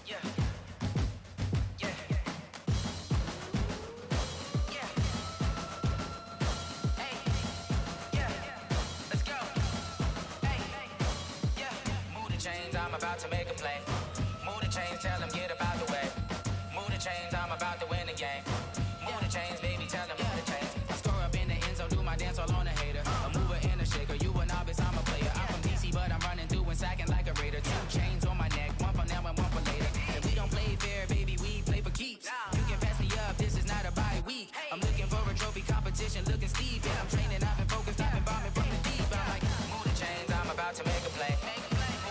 Yeah. Yeah. Yeah. Hey. Yeah. Let's go. Hey. Yeah. Move the chains, I'm about to make a play. Move the chains, tell them get about the way. Move the chains, I'm about to win the game. Move the chains, baby, tell them move the chains. I score up in the end zone, do my dance all on a hater. A mover and a shaker, you a novice, I'm a player. I'm from DC, but I'm running through and sacking like a raider. 2 chains on my neck, one for now and one for later. If we don't play fair, baby, we play for keeps. You can pass me up, this is not a bye week. I'm looking for a trophy competition, looking steep. Yeah, I'm training, I've been focused, I've been bombing from the deep. I'm like, move the chains, I'm about to make a play.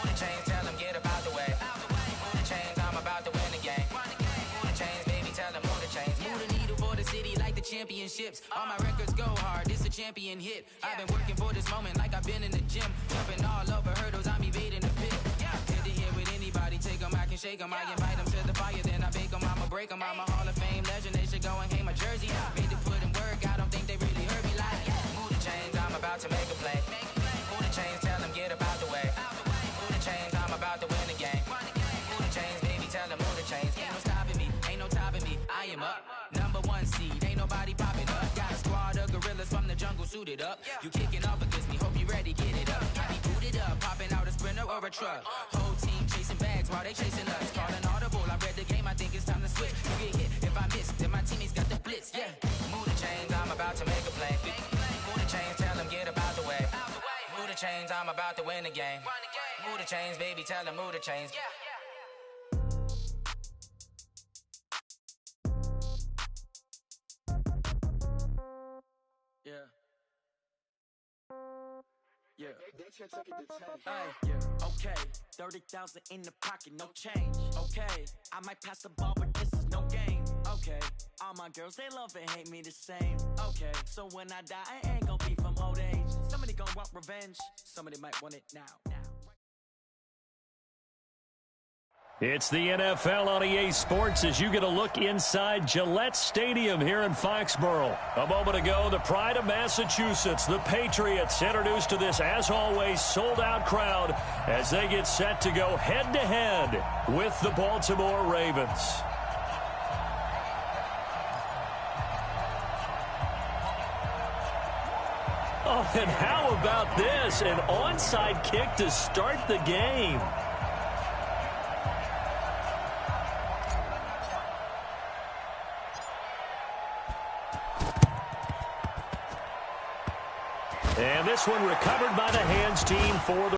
Move the chains, tell them get about the way. Move the chains, I'm about to win the game. Move the chains, baby, tell them move the chains. Move the needle for the city like the championships. All my records go hard, this a champion hit. I've been working for this moment like I've been in the gym. Jumping all over hurdles, I'm evading the pit. Head to head with anybody, take them, I can shake them. I invite them to the fire, then I bake them, I'ma break them. I'm a Hall of Fame legend, they should go and hang my jersey. Made to put in work, I don't think they really heard me like, move the chains, I'm about to make a play. Move the chains, tell them get about the way. Move the chains, I'm about to win the game. Move the chains, baby, tell them move the chains. Ain't no stopping me, ain't no topping me, I am up. Number 1 seed, ain't nobody popping up. Got a squad of gorillas from the jungle suited up. You kicking off against me, hope you ready, get it up. I be booted up, popping out a sprinter or a truck. Whole team chasing bags while they chasing us. Calling audible, I read the game, I think it's time to switch. You get hit, if I miss, then my teammates got the blitz, yeah. Move the chains, I'm about to make a play. Move the chains, tell them get about the way. Move the chains, I'm about to win the game. Move the chains, baby, tell them move the chains. Yeah. Yeah. Hey, yeah. Okay. 30,000 in the pocket, no change. Okay. I might pass the ball, but this is no game. Okay. All my girls, they love and hate me the same. Okay. So when I die, I ain't gon' be from old age. Somebody gon' want revenge. Somebody might want it now. It's the NFL on EA Sports as you get a look inside Gillette Stadium here in Foxborough. A moment ago, the pride of Massachusetts, the Patriots, introduced to this, as always, sold-out crowd as they get set to go head-to-head with the Baltimore Ravens. Oh, and how about this? An onside kick to start the game. And this one recovered by the hands team for the...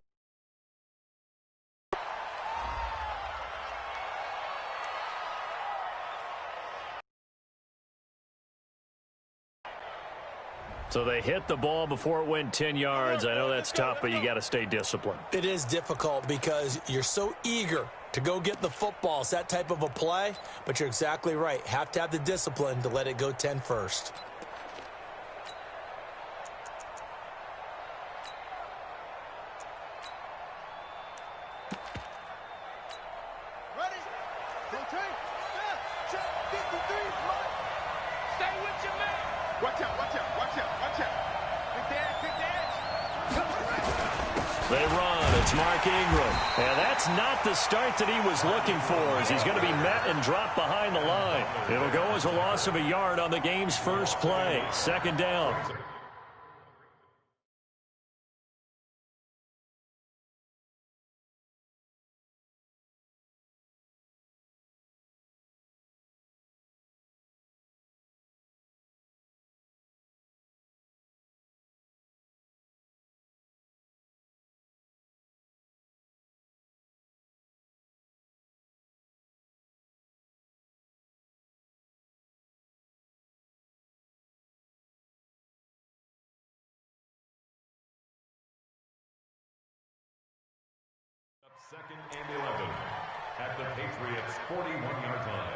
So they hit the ball before it went 10 yards. I know that's tough, but you got to stay disciplined. It is difficult because you're so eager to go get the football. It's that type of a play, but you're exactly right. Have to have the discipline to let it go 10 first. They run. It's Mark Ingram. And that's not the start that he was looking for, as he's going to be met and dropped behind the line. It'll go as a loss of a yard on the game's first play. Second down. Second and 11 at the Patriots' 41-yard line.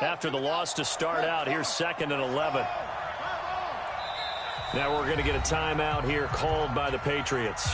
After the loss to start out, here's second and 11. Now we're going to get a timeout here called by the Patriots.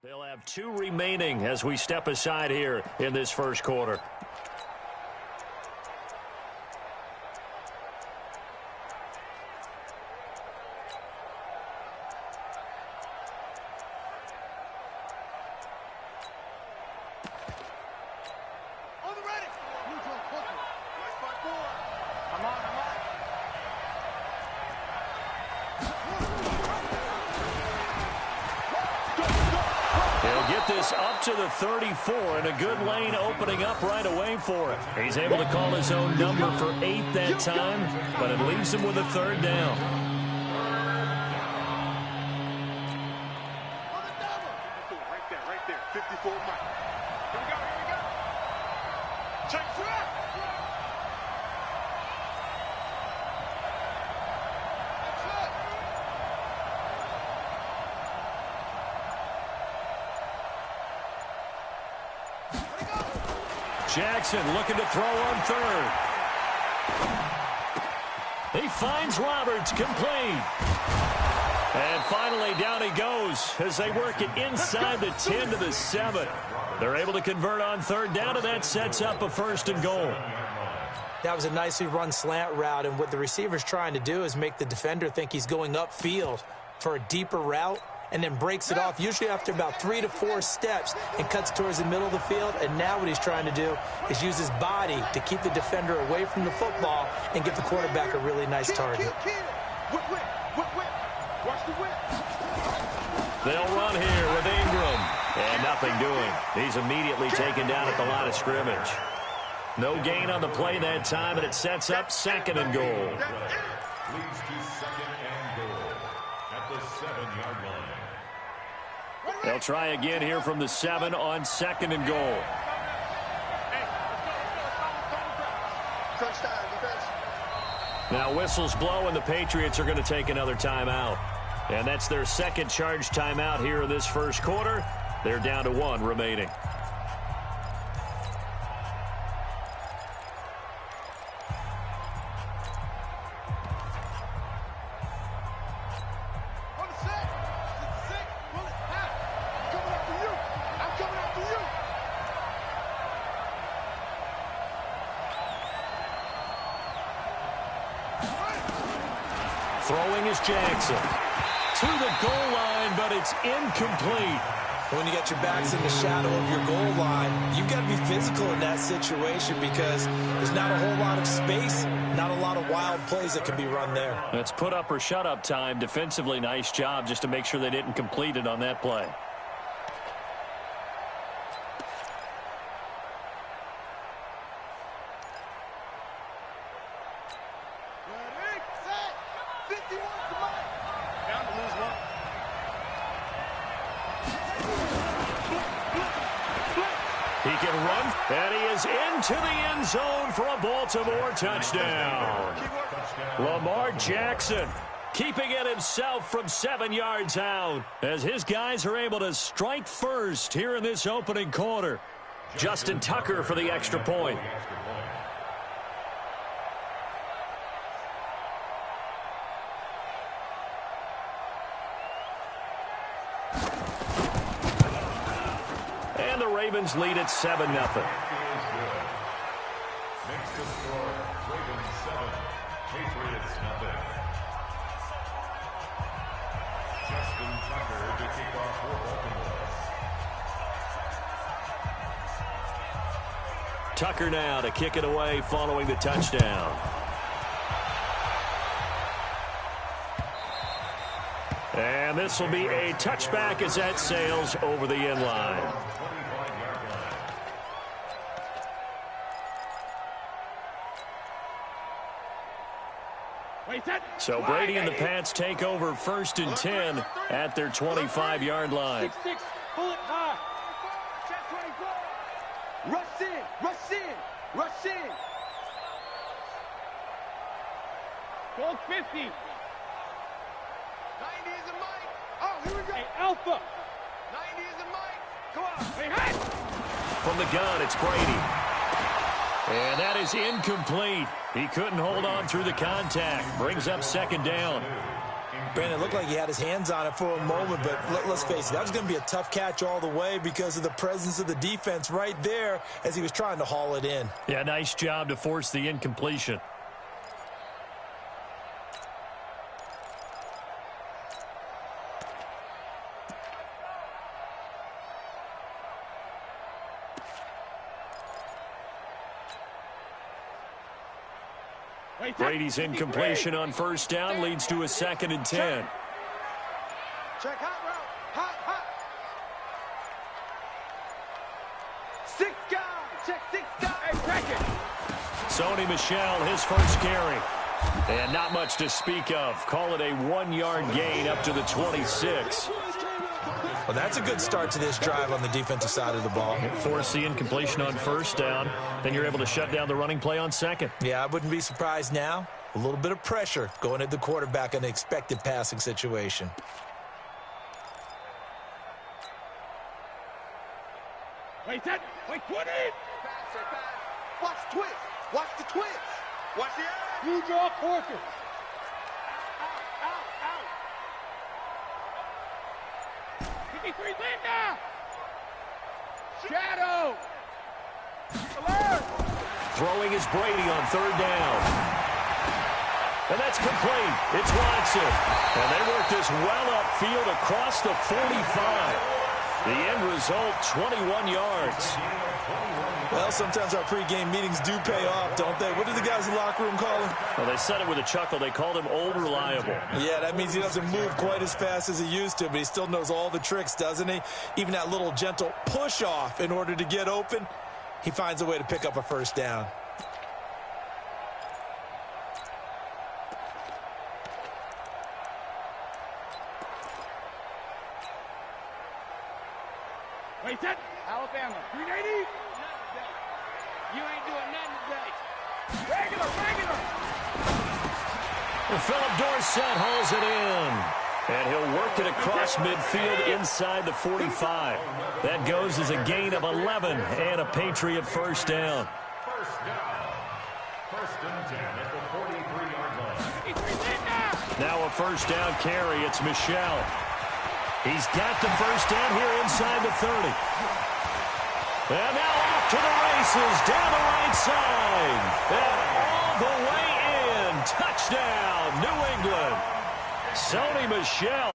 They'll have 2 remaining as we step aside here in this first quarter. This up to the 34, and a good lane opening up right away for him. He's able to call his own number for 8 that time, but it leaves him with a 3rd down. Right there. 54 Mike. Here we go. Check it. Jackson looking to throw on 3rd. He finds Roberts, complete. And finally down he goes as they work it inside the 10 to the 7. They're able to convert on 3rd down, and that sets up a 1st and goal. That was a nicely run slant route, and what the receiver's trying to do is make the defender think he's going upfield for a deeper route, and then breaks it off, usually after about 3 to 4 steps, and cuts towards the middle of the field. And now what he's trying to do is use his body to keep the defender away from the football and give the quarterback a really nice target. They'll run here with Ingram. And nothing doing. He's immediately taken down at the line of scrimmage. No gain on the play that time, and it sets up 2nd and goal. Leads to 2nd and goal at the 7-yard line. They'll try again here from the 7 on 2nd and goal. Now whistles blow, and the Patriots are going to take another timeout. And that's their 2nd charge timeout here in this first quarter. They're down to 1 remaining. Throwing is Jackson. To the goal line, but it's incomplete. When you got your backs in the shadow of your goal line, you've got to be physical in that situation because there's not a whole lot of space, not a lot of wild plays that can be run there. That's put up or shut up time. Defensively, nice job just to make sure they didn't complete it on that play. And he is into the end zone for a Baltimore touchdown. Lamar Jackson keeping it himself from 7 yards out as his guys are able to strike first here in this opening quarter. Justin Tucker for the extra point. And the Ravens lead at 7-0. Makes the score Ravens 7, Patriots 0. Justin Tucker to kick off for Baltimore. Tucker now to kick it away following the touchdown. And this will be a touchback as that sails over the end line. So Brady and the Pats take over 1st and 10 at their 25-yard line. 6-6, pull it high. Rush in, rush in, rush in. Go 50. 90 is a mic. Oh, here we go. Hey, Alpha. 90 is a mic. Come on. Hey, hey. From the gun, it's Brady. And that is incomplete. He couldn't hold on through the contact. Brings up 2nd down. Brandon, it looked like he had his hands on it for a moment, but let's face it, that was going to be a tough catch all the way because of the presence of the defense right there as he was trying to haul it in. Yeah, nice job to force the incompletion. Brady's incompletion on first down leads to a 2nd and 10. Check hot route. Hot, hot. 6 guys. Check 6 guys. Hey, check it. Sony Michel, his first carry. And not much to speak of. Call it a 1-yard gain up to the 26. Well, that's a good start to this drive on the defensive side of the ball. Force the incompletion on first down. Then you're able to shut down the running play on second. Yeah, I wouldn't be surprised now. A little bit of pressure going at the quarterback in an expected passing situation. Wait, that. Wait, 20. Watch the twist. Watch the twist. Watch the eye. You draw Porter. Out. 53 Linda. Shadow. Alert. Throwing is Brady on third down. And that's complete. It's Watson. And they work this well upfield across the 45. The end result, 21 yards. Well, sometimes our pregame meetings do pay off, don't they? What do the guys in the locker room call him? Well, they said it with a chuckle. They called him Old Reliable. Yeah, that means he doesn't move quite as fast as he used to, but he still knows all the tricks, doesn't he? Even that little gentle push-off in order to get open, he finds a way to pick up a first down. Wait, that. Alabama. 380. You ain't doing nothing today. Regular. And Philip Dorsett hauls it in. And he'll work it across midfield inside the 45. That goes as a gain of 11 and a Patriot first down. First down. First and 10 at the 43-yard line. Now a first down carry. It's Michel. He's got the first down here inside the 30. And now off to the races down the right side. And all the way in. Touchdown, New England. Sony Michel.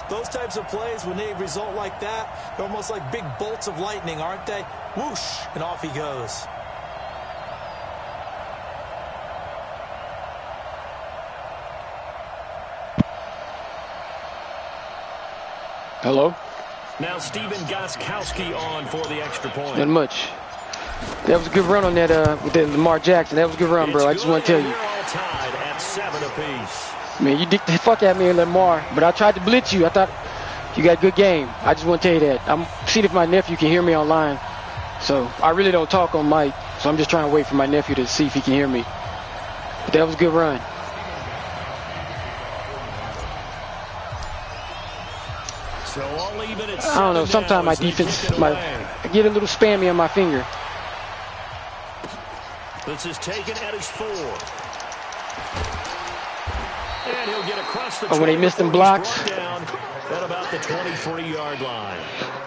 Those types of plays, when they result like that, they're almost like big bolts of lightning, aren't they? Whoosh, and off he goes. Hello? Now Stephen Gostkowski on for the extra point. Not much. That was a good run on that with that Lamar Jackson. That was a good run, bro. I just want to tell you. We're all tied at 7 apiece. Man, you dicked the fuck at me and Lamar, but I tried to blitz you. I thought you got a good game. I just want to tell you that. I'm seeing if my nephew can hear me online. So I really don't talk on mic, so I'm just trying to wait for my nephew to see if he can hear me. But that was a good run. So I'll leave it at I don't know. Sometimes my defense, I get a little spammy on my finger. This is taken at his 4. And he'll get across the when they missed them blocks. Down at about the 23-yard line.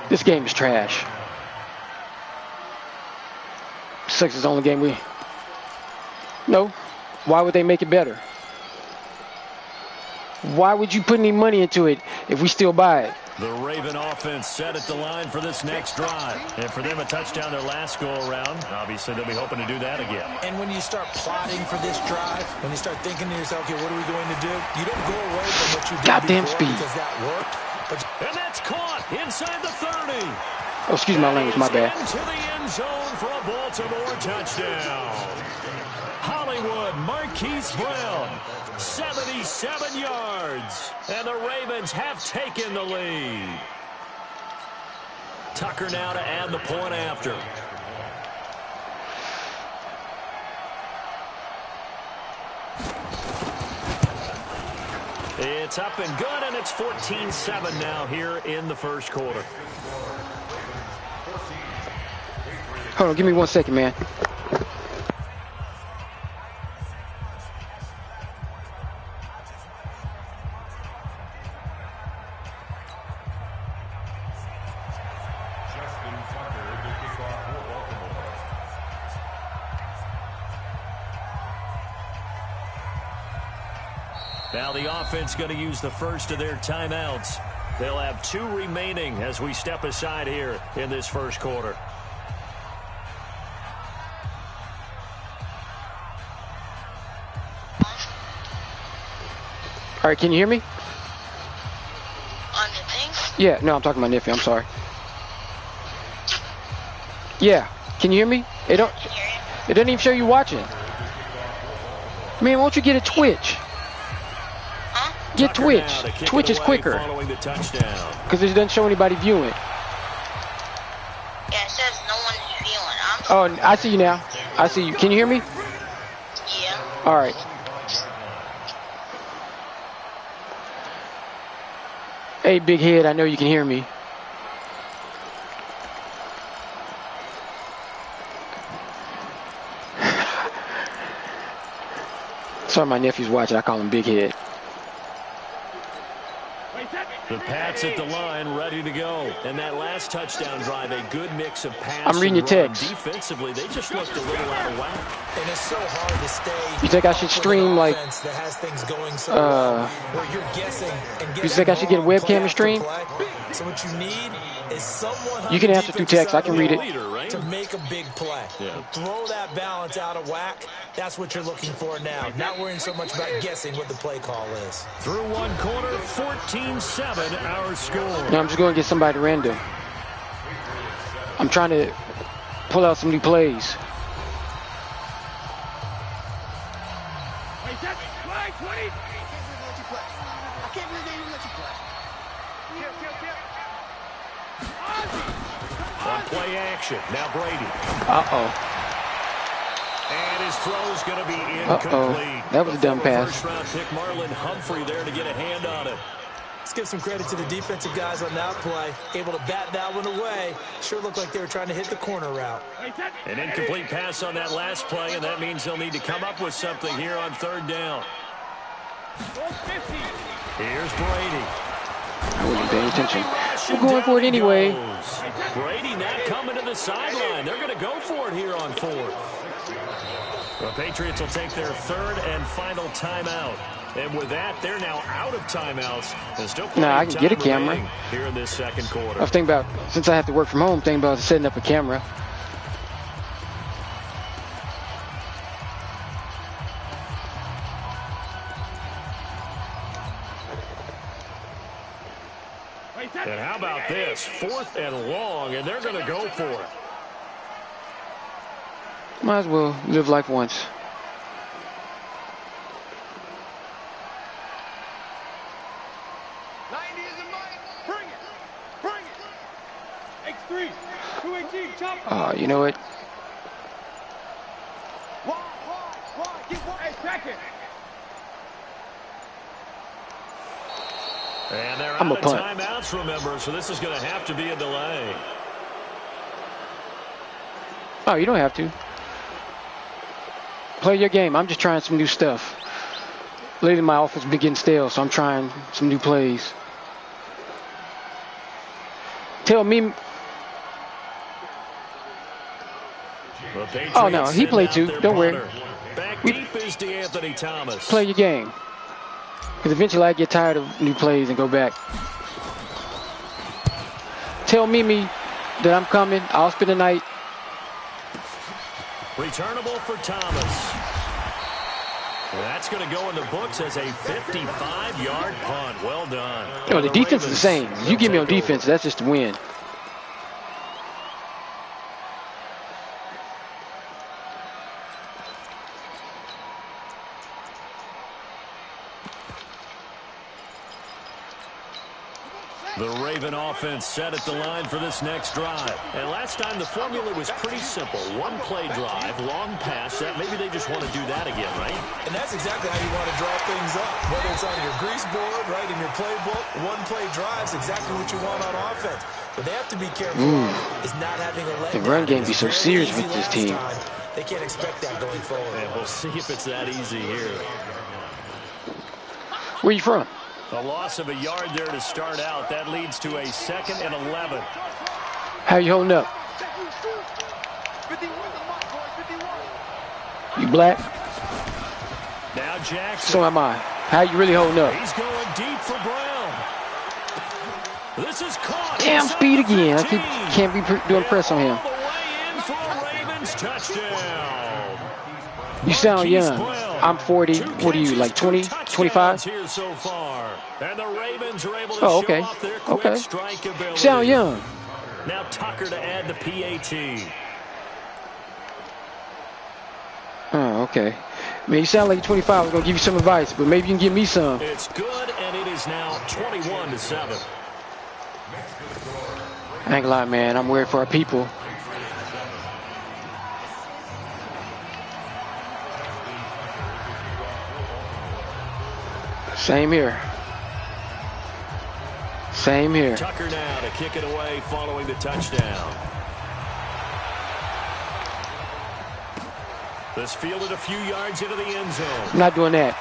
This game is trash. 6 is the only game we... No. Why would they make it better? Why would you put any money into it if we still buy it? The Raven offense set at the line for this next drive. And for them, a touchdown their last go-around. Obviously, they'll be hoping to do that again. And when you start plotting for this drive, when you start thinking to yourself, okay, what are we going to do? You don't go away from what you did Goddamn before speed. because that worked. And that's caught inside the 30. Oh, excuse my language, my bad. Into the end zone for a Baltimore touchdown. Hollywood Marquise Brown, 77 yards. And the Ravens have taken the lead. Tucker now to add the point after. It's up and good, and it's 14-7 now here in the first quarter. Hold on, give me 1 second, man. Now the offense going to use the first of their timeouts. They'll have 2 remaining as we step aside here in this first quarter. All right, can you hear me? On the things? Yeah, no, I'm talking to my nephew. I'm sorry. Yeah, can you hear me? It doesn't even show you watching. Man, won't you get a Twitch? Huh? Get Twitch. Twitch is quicker. Because it doesn't show anybody viewing. Yeah, it says no one is viewing. Oh, I see you now. I see you. Can you hear me? Yeah. All right. Hey, big head, I know you can hear me. Sorry, my nephew's watching. I call him Big Head. The Pats at the line, ready to go. And that last touchdown drive, a good mix of pass I'm reading your text. Defensively, they just looked a little out of whack. And it's so hard to stay. You think I should stream like? That has things going so well, where you're guessing and you think I should get a webcam and stream? So what you need is someone. You can answer through text. I can read it. To make a big play. Yeah. Throw that balance out of whack. That's what you're looking for now. Not worrying so much about guessing what the play call is. Through one quarter, 14-7 our score. No, I'm just going to get somebody random. I'm trying to pull out some new plays. On play action, now Brady. Uh-oh. And his throw's going to be incomplete. That was a dumb pass. First-round pick Marlon Humphrey there to get a hand on it. Let's give some credit to the defensive guys on that play. Able to bat that one away. Sure looked like they were trying to hit the corner route. An incomplete pass on that last play, and that means they'll need to come up with something here on third down. Here's Brady. I wasn't paying attention. We're going for it anyway. Brady not coming to the sideline. They're going to go for it here on fourth. The Patriots will take their third and final timeout. And with that, they're now out of timeouts. And still I can get a camera here in this second quarter. I was thinking about, since I have to work from home, thinking about setting up a camera. And how about this? 4th and long, and they're going to go for it. Might as well live life once. You know what? And they're I'm out a of punt. timeouts, remember, so this is going to have to be a delay. Oh, you don't have to. Play your game. I'm just trying some new stuff. Lately, my offense has been getting stale, so I'm trying some new plays. Tell me. Oh, no, he played too. Don't worry. Back deep is DeAnthony Thomas. Play your game. Because eventually I get tired of new plays and go back. Tell Mimi that I'm coming. I'll spend the night. Returnable for Thomas. That's going to go in the books as a 55-yard punt. Well done. You know, the defense is the same. You give me on defense, that's just a win. The Raven offense set at the line for this next drive. And last time the formula was pretty simple. One play drive, long pass. That maybe they just want to do that again, right? And that's exactly how you want to draw things up. Whether it's on your grease board, right, in your playbook, one play drive is exactly what you want on offense. But they have to be careful is not having a letdown. The run game be so serious with this team. They can't expect that going forward. And we'll see if it's that easy here. Where you from? A loss of a yard there to start out. That leads to a 2nd and 11. How you holding up? You black? Now Jackson. So am I. How you really holding up? He's going deep for Brown. This is caught. Damn speed again. I can't be doing press on him. All the way in for a Ravens touchdown. You sound young. I'm 40. What are you, like 20, 25? Here so far. And the Ravens are able to Oh, okay. show off their quick strike ability. You sound young. Now Tucker to add the PAT. Oh, okay. Man, you sound like you're 25. I was going to give you some advice, but maybe you can give me some. It's good, and it is now 21-7. I ain't gonna lie, man. I'm worried for our people. Same here. Same here. Tucker now to kick it away following the touchdown. This fielded a few yards into the end zone. I'm not doing that.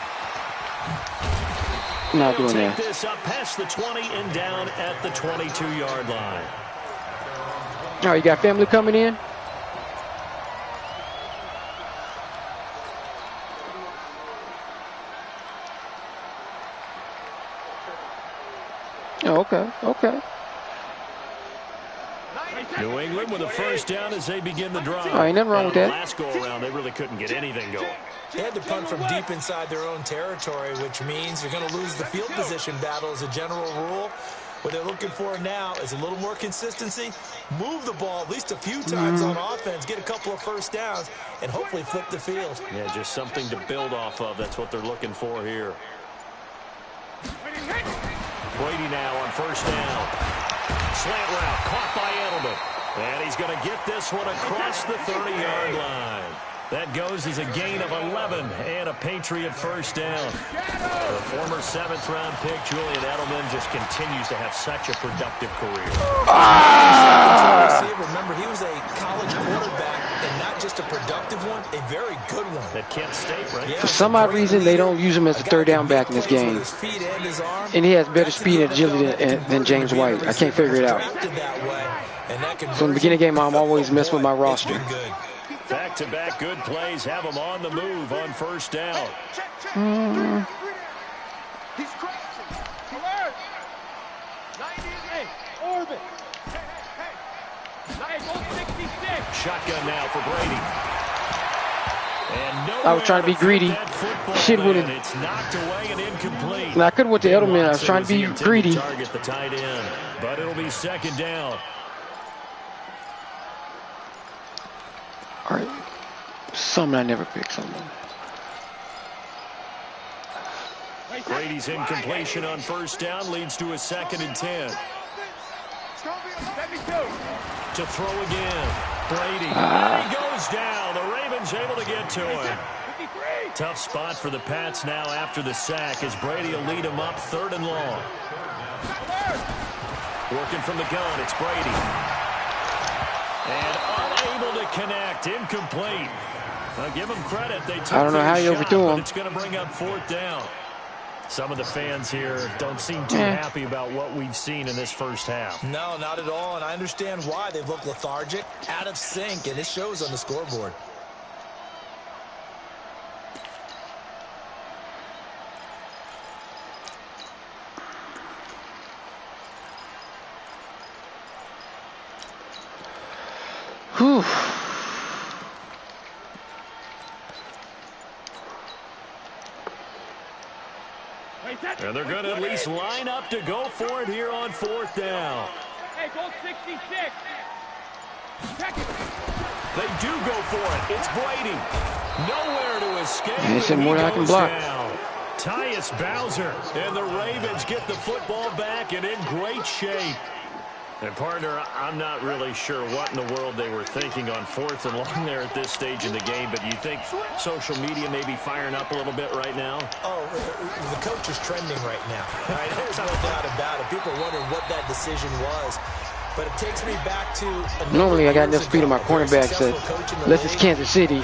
I'm not doing Take that. this up past the 20 and down at the 22-yard line. All right, you got family coming in? Oh, okay, okay. New England with a first down as they begin the drive. All right, nothing wrong with that. Last go-around, they really couldn't get anything going. They had to punt from deep inside their own territory, which means you're going to lose the field position battle as a general rule. What they're looking for now is a little more consistency, move the ball at least a few times on offense, get a couple of first downs, and hopefully flip the field. Yeah, just something to build off of. That's what they're looking for here. Brady now on first down. Slant route caught by Edelman. And he's going to get this one across the 30-yard line. That goes as a gain of 11 and a Patriot first down. The former 7th-round pick, Julian Edelman, just continues to have such a productive career. Remember, he was a college quarterback, and not just a productive one, a very good one. At Kent State, right? For some odd reason, they don't use him as a third down back in this game. And he has better speed and agility than James White. I can't figure it out. So in the beginning of the game, I'm always messing with my roster. Back-to-back good plays have him on the move on first down. He's crossing. Alert. 98. Orbit. Hey. Goal 66. Shotgun now for Brady. And I was trying to be greedy. Shit would have. It's knocked away and incomplete. And I couldn't went to Edelman. I was trying to be greedy. Target the tight end, but it'll be second down. All right. Something I never pick something. Brady's incompletion on first down leads to a 2nd and 10. To throw again. Brady. There he goes down. The Ravens able to get to him. Tough spot for the Pats now after the sack as Brady will lead him up 3rd and long. Working from the gun, it's Brady. And unable to connect, incomplete. I'll give them credit. They took I don't know how you overthrew him. It's going to bring up 4th down. Some of the fans here don't seem too happy about what we've seen in this first half. No, not at all, and I understand why. They've looked lethargic, out of sync, and it shows on the scoreboard. Whew. And they're going to at least line up to go for it here on 4th down. Hey, goal 66. They do go for it. It's Brady. Nowhere to escape. They said more than I can block. Tyus Bowser. And the Ravens get the football back and in great shape. And, partner, I'm not really sure what in the world they were thinking on 4th and long there at this stage in the game, but you think social media may be firing up a little bit right now? Oh, the coach is trending right now. Right? There's no doubt about it. People are wondering what that decision was. But it takes me back to... Normally, I got enough speed on my cornerbacks that, unless it's Kansas City,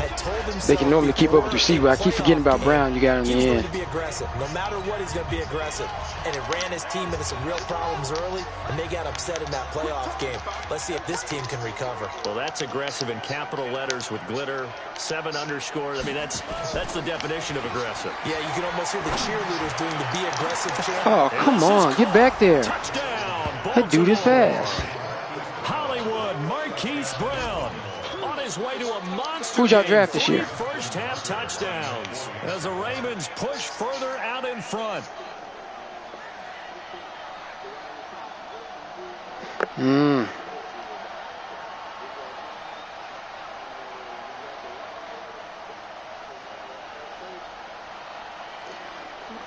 they can normally keep up with the receiver. I keep forgetting about Brown. You got him in the end. He's going to be aggressive. No matter what, he's going to be aggressive. And it ran his team into some real problems early, and they got upset in that playoff game. Let's see if this team can recover. Well, that's aggressive in capital letters with glitter, 7 underscores. I mean, that's the definition of aggressive. Yeah, you can almost hear the cheerleaders doing the be aggressive chant. Oh, come on. Get back there. Touchdown, That dude is fast. Hollywood Marquise Brown on his way to a monster. Who's y'all draft this year? First half touchdowns as the Ravens push further out in front.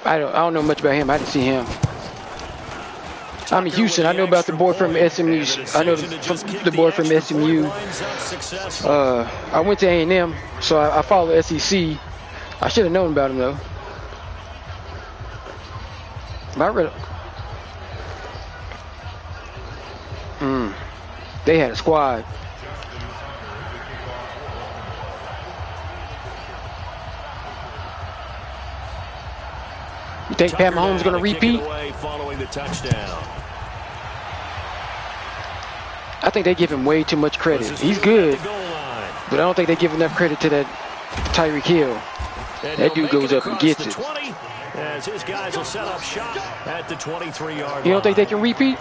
I don't know much about him. I didn't see him. I'm in Houston. I know about the boy from SMU. I know the boy from SMU. I went to A&M, so I follow SEC. I should have known about him, though. But I read... They had a squad. You think Pat Mahomes is going to repeat? Following the touchdown. I think they give him way too much credit. He's good, but I don't think they give enough credit to that Tyreek Hill. That dude goes up and gets it. As his guys will set up shop at the 23-yard line. You don't think they can repeat?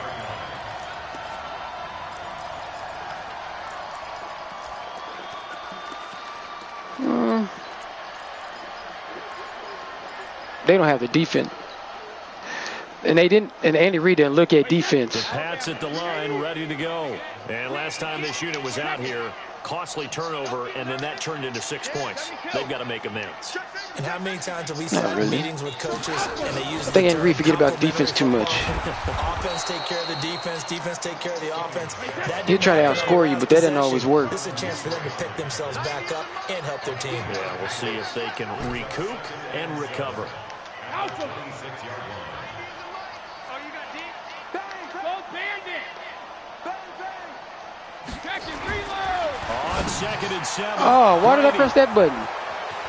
They don't have the defense. And they didn't, and Andy Reid didn't look at defense. The Pats at the line, ready to go. And last time this unit was out here, costly turnover, and then that turned into 6 points. They've got to make amends. And how many times have we sat in meetings with coaches and they use I think Andy Reid forget about defense too much. Offense take care of the defense, defense take care of the offense. He'll try to outscore you, but that doesn't always work. This is a chance for them to pick themselves back up and help their team. Yeah, we'll see if they can recoup and recover. On 2nd and 7. Oh, why did I press that button?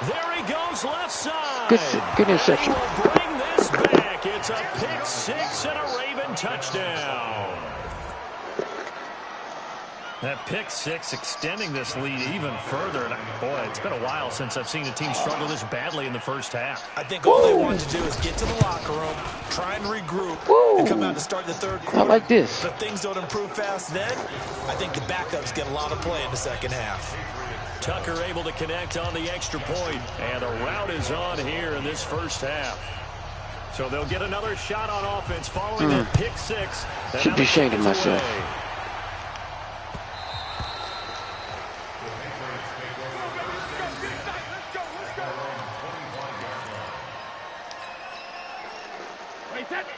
There he goes, left side. Good interception. Bring this back. It's a pick 6 and a Raven touchdown. That pick 6 extending this lead even further. And boy, it's been a while since I've seen a team struggle this badly in the first half. I think all they wanted to do is get to the locker room, try and regroup, and come out to start the third quarter. I like this. If things don't improve fast then, I think the backups get a lot of play in the second half. Tucker able to connect on the extra point, and the route is on here in this first half. So they'll get another shot on offense following that pick 6. Should be ashamed of myself.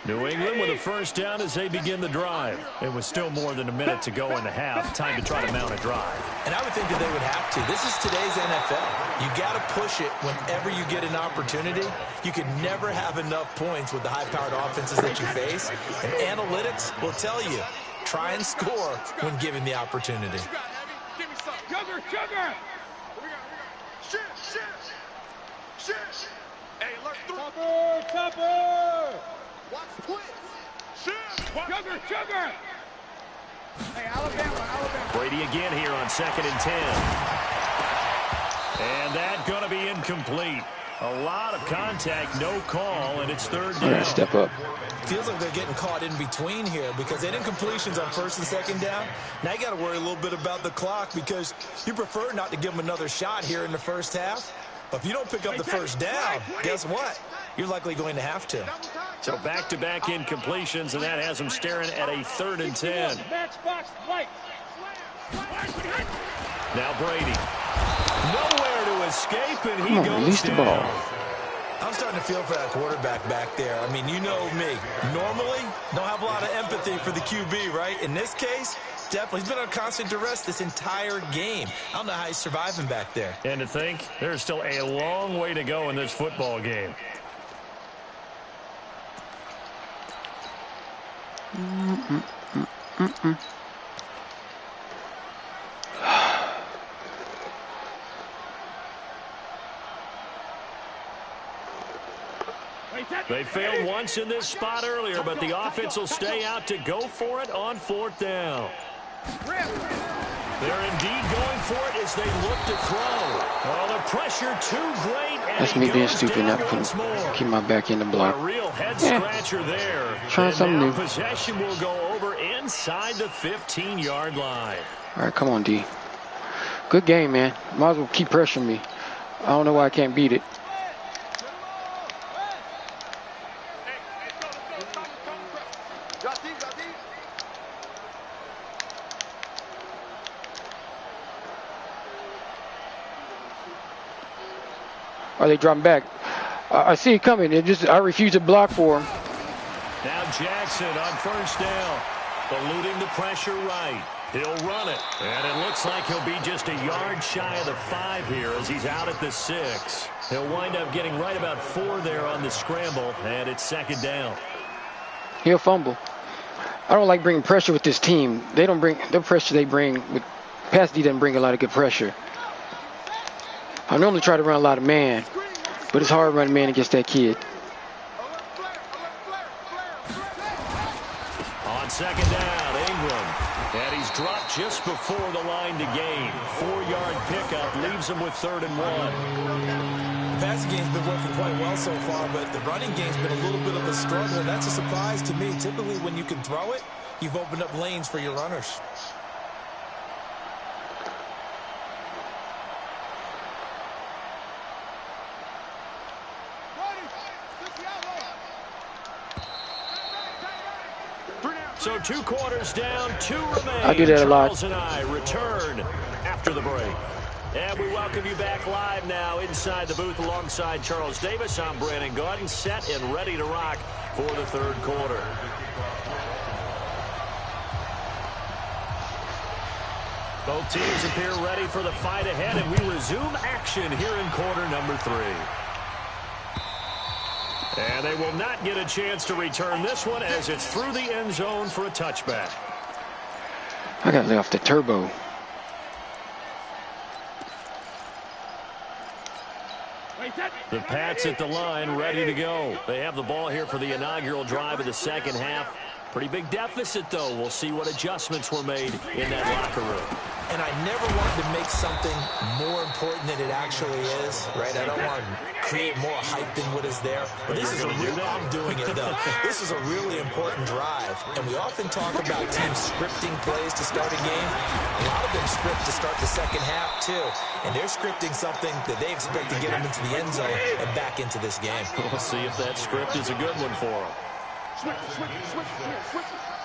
New England with a first down as they begin the drive. It was still more than a minute to go in the half. Time to try to mount a drive. And I would think that they would have to. This is today's NFL. You got to push it whenever you get an opportunity. You can never have enough points with the high-powered offenses that you face. And analytics will tell you, try and score when given the opportunity. Give me some. Sugar! Shit! Hey, look through. Topper! Watch twist. Sugar! Hey, Alabama. Brady again here on 2nd and 10. And that going to be incomplete. A lot of contact, no call, and it's 3rd down. Step up. Feels like they're getting caught in between here because they didn't completions on 1st and 2nd down. Now you got to worry a little bit about the clock because you prefer not to give them another shot here in the first half. But if you don't pick up the first down, guess what? You're likely going to have to. So back-to-back incompletions, and that has them staring at a 3rd and 10. Now Brady. Nowhere to escape, and he goes release the down. ball. I'm starting to feel for that quarterback back there. I mean, you know me. Normally, don't have a lot of empathy for the QB, right? In this case, definitely. He's been on constant duress this entire game. I don't know how he's surviving back there. And to think, there's still a long way to go in this football game. They failed once in this spot earlier, but the offense will stay out to go for it on 4th down. They're indeed going for it as they look to throw. Oh, the pressure too great. That's me being stupid, not keep my back in the block. A real head scratcher there. Trying something new. Possession will go over inside the 15-yard line. All right, come on, D. Good game, man. Might as well keep pressuring me. I don't know why I can't beat it. Are they dropping back? I see it coming. I refuse to block for him. Now Jackson on 1st down. Eluding the pressure right. He'll run it. And it looks like he'll be just a yard shy of the 5 here as he's out at the 6. He'll wind up getting right about 4 there on the scramble. And it's 2nd down. He'll fumble. I don't like bringing pressure with this team. They don't bring the pressure they bring with Pass D doesn't bring a lot of good pressure. I normally try to run a lot of man, but it's hard running man against that kid. On 2nd down, Ingram. And he's dropped just before the line to gain. 4-yard pickup leaves him with 3rd and 1. The passing game's been working quite well so far, but the running game's been a little bit of a struggle. That's a surprise to me. Typically, when you can throw it, you've opened up lanes for your runners. So 2 quarters down, 2 remain. I do that a lot. Charles and I return after the break. And we welcome you back live now inside the booth alongside Charles Davis. I'm Brandon Gaudin, set and ready to rock for the 3rd quarter. Both teams appear ready for the fight ahead, and we resume action here in quarter number 3. And they will not get a chance to return this one as it's through the end zone for a touchback. I got to lay off the turbo. The Pats at the line, ready to go. They have the ball here for the inaugural drive of the 2nd half. Pretty big deficit, though. We'll see what adjustments were made in that locker room. And I never wanted to make something more important than it actually is, right? I don't want to create more hype than what is there. But this is I'm doing it, though. This is a really important drive. And we often talk about teams scripting plays to start a game. A lot of them script to start the 2nd half, too. And they're scripting something that they expect to get them into the end zone and back into this game. We'll see if that script is a good one for them. Switch.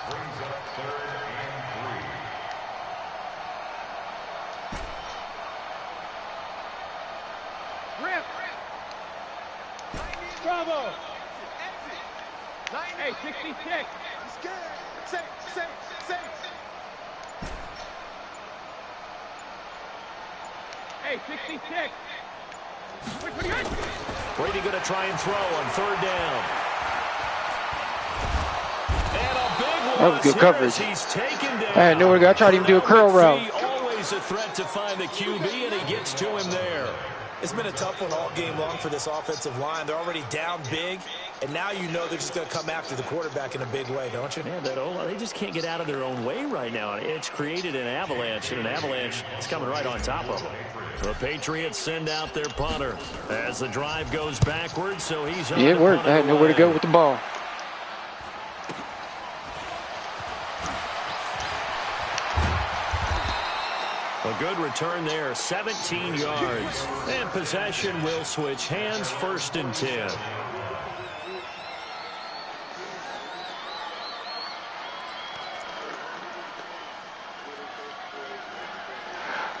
Brings up 3rd and 3. Rip. Bravo. Hey, 66. Safe. Hey, 66. Brady going to try and throw on 3rd down. And a big one. That was good coverage. He's taken down. I had nowhere to go. I tried to even do a curl route. Always a threat to find the QB, and he gets to him there. It's been a tough one all game long for this offensive line. They're already down big, and now you know they're just going to come after the quarterback in a big way, don't you? Yeah, they just can't get out of their own way right now. It's created an avalanche, and an avalanche is coming right on top of them. The Patriots send out their punter as the drive goes backwards, so he's on. Yeah, it worked. I had nowhere to go with the ball. A good return there, 17 yards. And possession will switch hands, 1st and 10.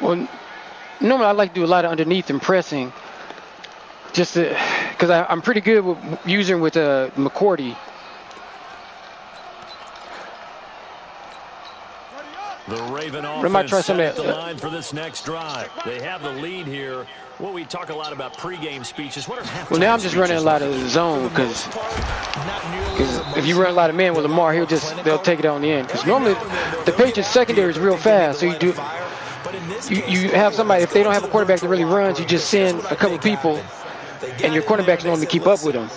Well, normally I like to do a lot of underneath and pressing, just because because I'm pretty good with using with McCourty. The Raven might try offense some set of the that. line for this next drive. They have the lead here. Well, we talk a lot about pregame speeches. What are halftime Well, now I'm just running a lot of zone because if you run a lot of man with Lamar, they'll take it on the end. Because normally the Patriots secondary is real fast, so you have somebody. If they don't have a quarterback that really runs, you just send a couple people, and your cornerbacks normally keep up with them.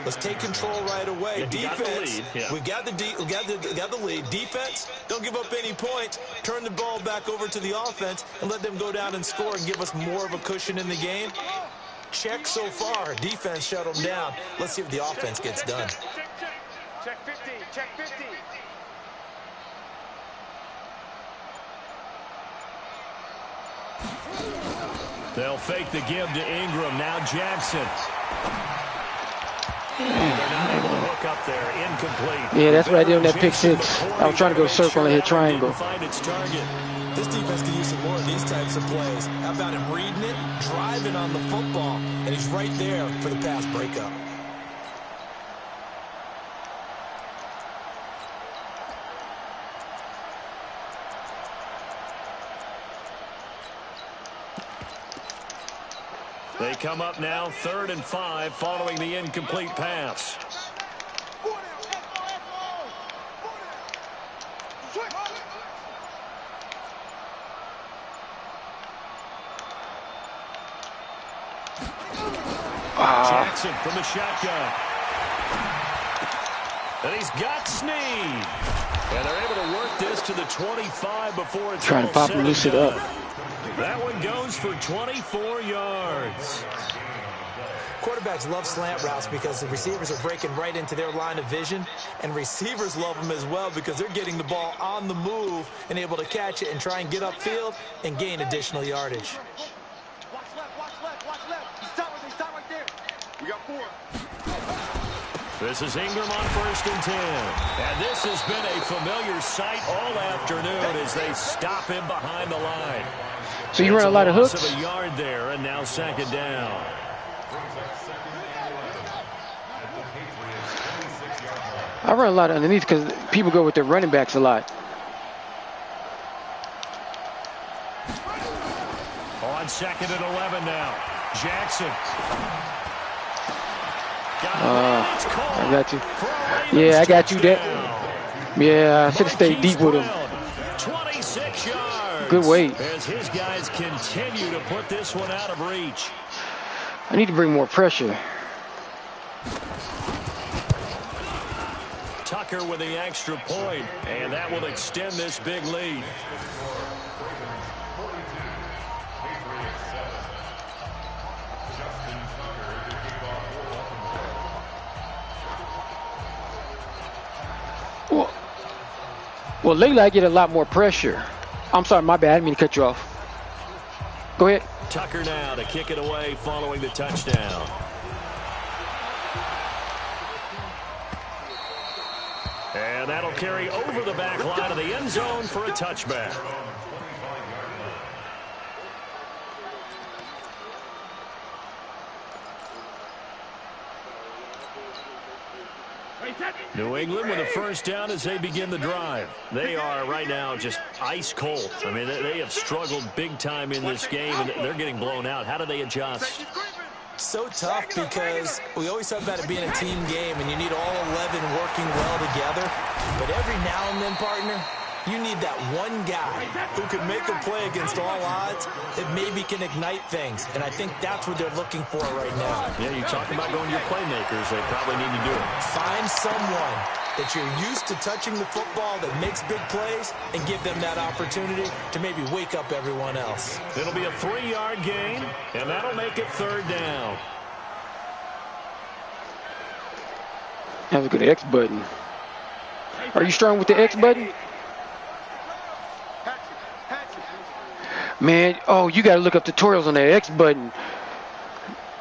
Let's take control right away. Defense, we got the lead. Defense, don't give up any points. Turn the ball back over to the offense and let them go down and score and give us more of a cushion in the game. Check so far. Defense shut them down. Let's see if the offense gets done. Check 50. Check 50. They'll fake the give to Ingram. Now Jackson. They're not able to hook up there. Incomplete. Yeah, that's what I did on that pick six. I was trying to go circle and hit triangle. Find its target. This defense can use some more of these types of plays. How about him reading it, driving on the football, and he's right there for the pass breakup. They come up now 3rd and 5 following the incomplete pass. Jackson from the shotgun. And he's got Snead. And they're able to work this to the 25 before it's trying to pop and loose it up. That one goes for 24 yards. Quarterbacks love slant routes because the receivers are breaking right into their line of vision, and receivers love them as well because they're getting the ball on the move and able to catch it and try and get upfield and gain additional yardage. Watch left. He's top right there. We got 4. This is Ingram on 1st and 10. And this has been a familiar sight all afternoon as they stop him behind the line. So you run a lot of hooks? Of a yard there, and now 2nd down. I run a lot underneath because people go with their running backs a lot. On 2nd and 11 now. Jackson. I got you. Yeah, I got you there. Yeah, I should have stayed deep with him. 26 yards. Good weight. As his guys continue to put this one out of reach. I need to bring more pressure. Tucker with the extra point, and that will extend this big lead. Well, lately I get a lot more pressure. I'm sorry, my bad. I didn't mean to cut you off. Go ahead. Tucker now to kick it away following the touchdown. And that'll carry over the back line of the end zone for a touchback. New England with a 1st down as they begin the drive. They are right now just ice cold. I mean, they have struggled big time in this game, and they're getting blown out. How do they adjust? So tough because we always talk about it being a team game, and you need all 11 working well together. But every now and then, partner, you need that one guy who can make a play against all odds that maybe can ignite things. And I think that's what they're looking for right now. Yeah, you talk about going to your playmakers. They probably need to do it. Find someone that you're used to touching the football that makes big plays and give them that opportunity to maybe wake up everyone else. It'll be a 3-yard gain, and that'll make it 3rd down. Have a good X button. Are you strong with the X button? Man, oh, you got to look up tutorials on that X button.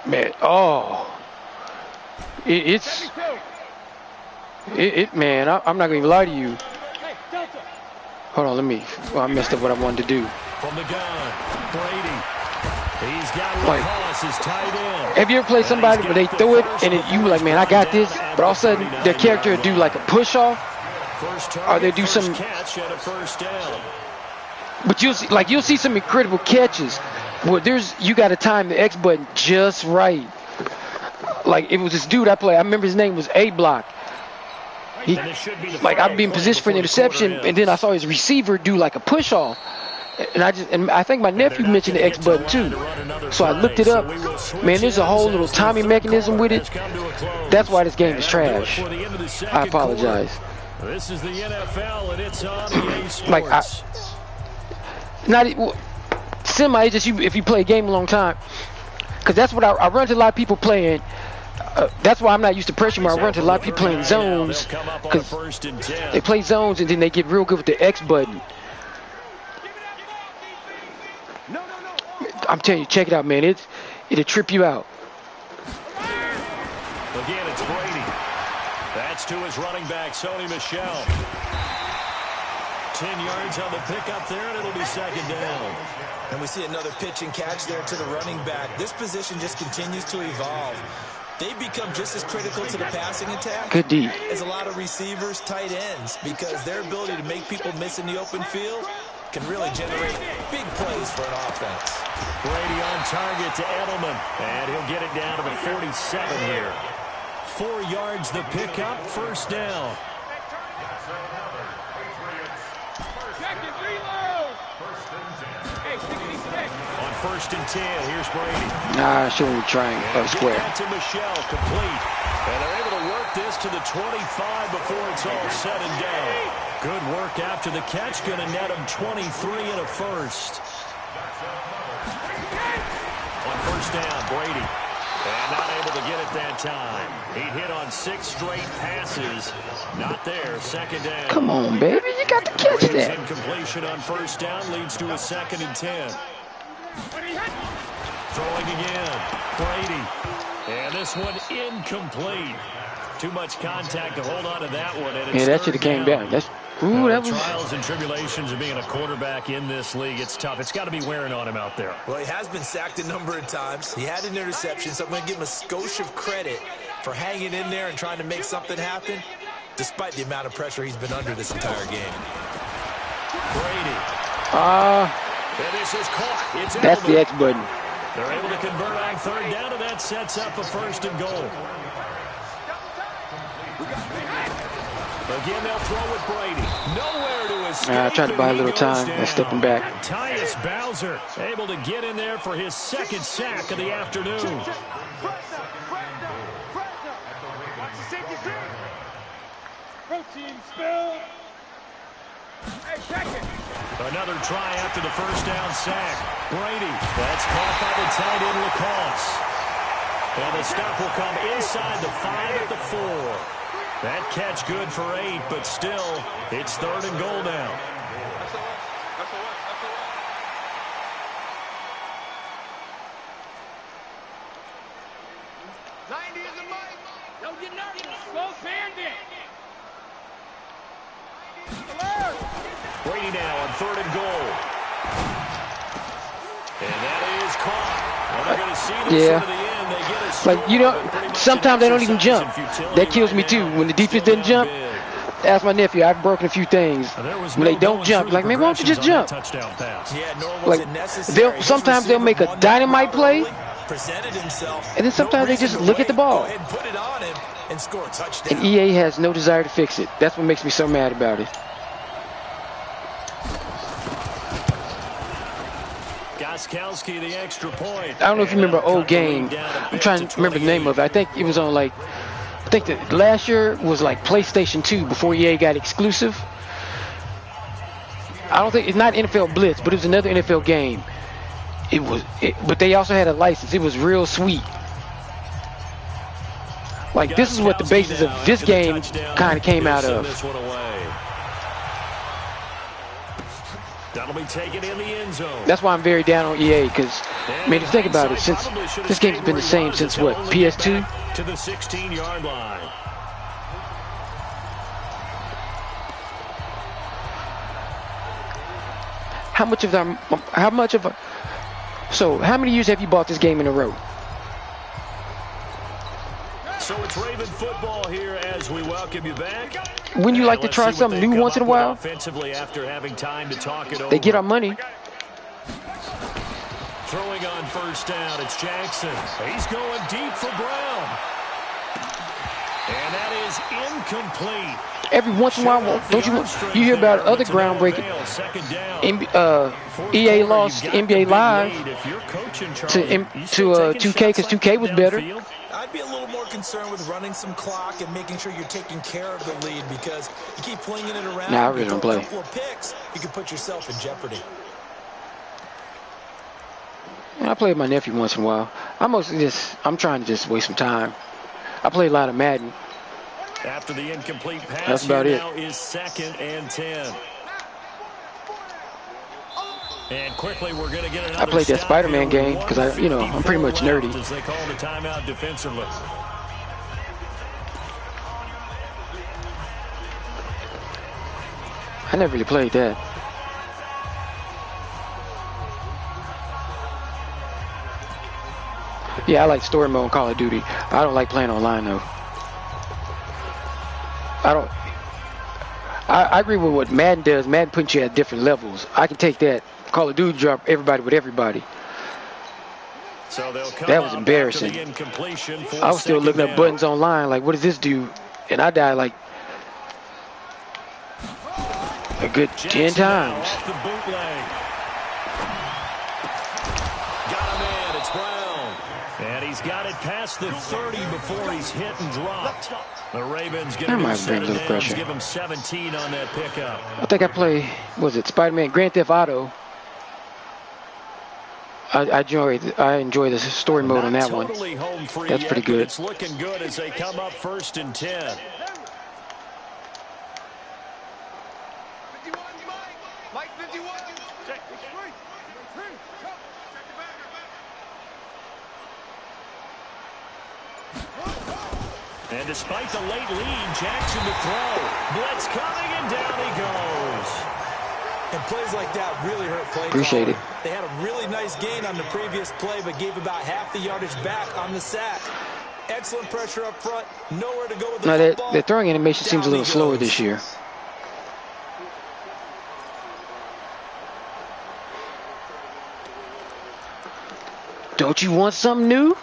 Man, oh. Man, I'm not going to lie to you. Hold on, I messed up what I wanted to do. From the gun, Brady. He's got Like, Lacoste as tight end. have you ever played somebody where they throw it and you were like, man, I got this, but all of a sudden their character will do like a push off, or they do some catch and a first down. But you'll see some incredible catches where you got to time the X button just right. Like, it was this dude I remember his name was A Block. I'd be in position for an interception, and then I saw his receiver do like a push off. And I think my nephew mentioned the X button too. So I looked it up. Man, there's a whole little timing mechanism with it. That's why this game is trash. I apologize. This is the NFL, and it's on EA Sports. Semi, just if you play a game a long time, because that's what I run into a lot of people playing. That's why I'm not used to pressure. I run into a lot of people playing zones, because they play zones and then they get real good with the X button. I'm telling you, check it out, man. It'll trip you out. Again, it's Brady. That's to his running back, Sony Michel. 10 yards on the pickup there, and it'll be second down. And we see another pitch and catch there to the running back. This position just continues to evolve. They become just as critical to the passing attack Good D. as a lot of receivers, tight ends, because their ability to make people miss in the open field can really generate big plays for an offense. Brady on target to Edelman, and he'll get it down to the 47 here. 4 yards the pickup, first down. On first and 10, here's Brady. Nah, showing trying square. To Michel, complete. And they're able to work this to the 25 before it's all said and done. Good work after the catch, going to net him 23 and a first. On first down, Brady. And not able to get it that time. He hit on 6 straight passes. Not there, second down. Come on, baby, you got to catch Brady's that. incompletion on first down leads to a second and 10. Throwing again, Brady. And this one incomplete. Too much contact to hold on to that one. And Yeah, that should have came down. That was trials and tribulations of being a quarterback in this league. It's tough. It's got to be wearing on him out there. Well, he has been sacked a number of times. He had an interception, so I'm going to give him a skosh of credit for hanging in there and trying to make something happen, despite the amount of pressure he's been under this entire game. Brady. And this is caught. It's that's the X button. They're able to convert on third down, and that sets up a first and goal. Again, they'll throw with Brady. Nowhere to escape. I tried to buy a little time by stepping back. Tyus Bowser able to get in there for his second sack of the afternoon. Another try after the first down sack. Brady. That's caught by the tight end Lacoste. And the stop will come inside the 5 at the 4. That catch good for 8, but still, it's third and goal now. Brady now on third and goal. And that is caught. And they're going to see this to the end. They get a score, sometimes they don't even jump. That kills me too. When the defense doesn't jump, ask my nephew. I've broken a few things. When they don't jump, like, man, why don't you just jump? Like, sometimes they'll make a dynamite play, and then sometimes they just look at the ball. And EA has no desire to fix it. That's what makes me so mad about it. Gostkowski, the extra point. I don't know if you remember an old game. I'm trying to remember the name of it. I think it was on I think that last year was like PlayStation 2 before EA got exclusive. I don't think it's not NFL Blitz, but it was another NFL game. But they also had a license. It was real sweet. Like, this is what the basis of this game kind of came out of. That'll be taken in the end zone. That's why I'm very down on EA, because, I mean, just think about it. Since this game's been the same since what, PS2? To the 16-yard line. So, how many years have you bought this game in a row? So it's Raven football here as we welcome you back. When you like to try something new once in a while, offensively after having time to talk it over. they get our money. Throwing on first down, it's Jackson. He's going deep for Brown. And that is incomplete. Every once in a while, don't you hear about other groundbreaking? EA lost NBA Live to 2K because 2K was better. I'd be a little more concerned with running some clock and making sure you're taking care of the lead, because you keep flinging it around. Nah, I really don't play. A couple of picks, you can put yourself in jeopardy. I play with my nephew once in a while. I'm trying to just waste some time. I play a lot of Madden. After the incomplete pass, that's about it. Now is 2nd and 10. And quickly, we're going to get another. I played that Spider-Man game because I'm pretty much nerdy. As they call the timeout defensively. I never really played that. Yeah, I like story mode in Call of Duty. I don't like playing online though. I agree with what Madden does. Madden puts you at different levels. I can take that. Call of Duty drop everybody with everybody. So that was embarrassing. I was still looking up buttons online, like, what does this do? And I died like a good 10 times. Off the bootleg. Got him in. It's Brown. And he's got it past the 30 before he's hit and dropped. The Ravens get him pressure. Give him 17 on that pickup. I think I play, Spider-Man Grand Theft Auto. I enjoy the story mode on that one. That's pretty good. It's looking good as they come up 1st and 10. And despite the late lead, Jackson to throw. Blitz coming, and down he goes. And plays like that really hurt play. Appreciate it. They had a really nice gain on the previous play, but gave about half the yardage back on the sack. Excellent pressure up front. Nowhere to go with the football. The throwing animation seems a little slower this year. Don't you want something new?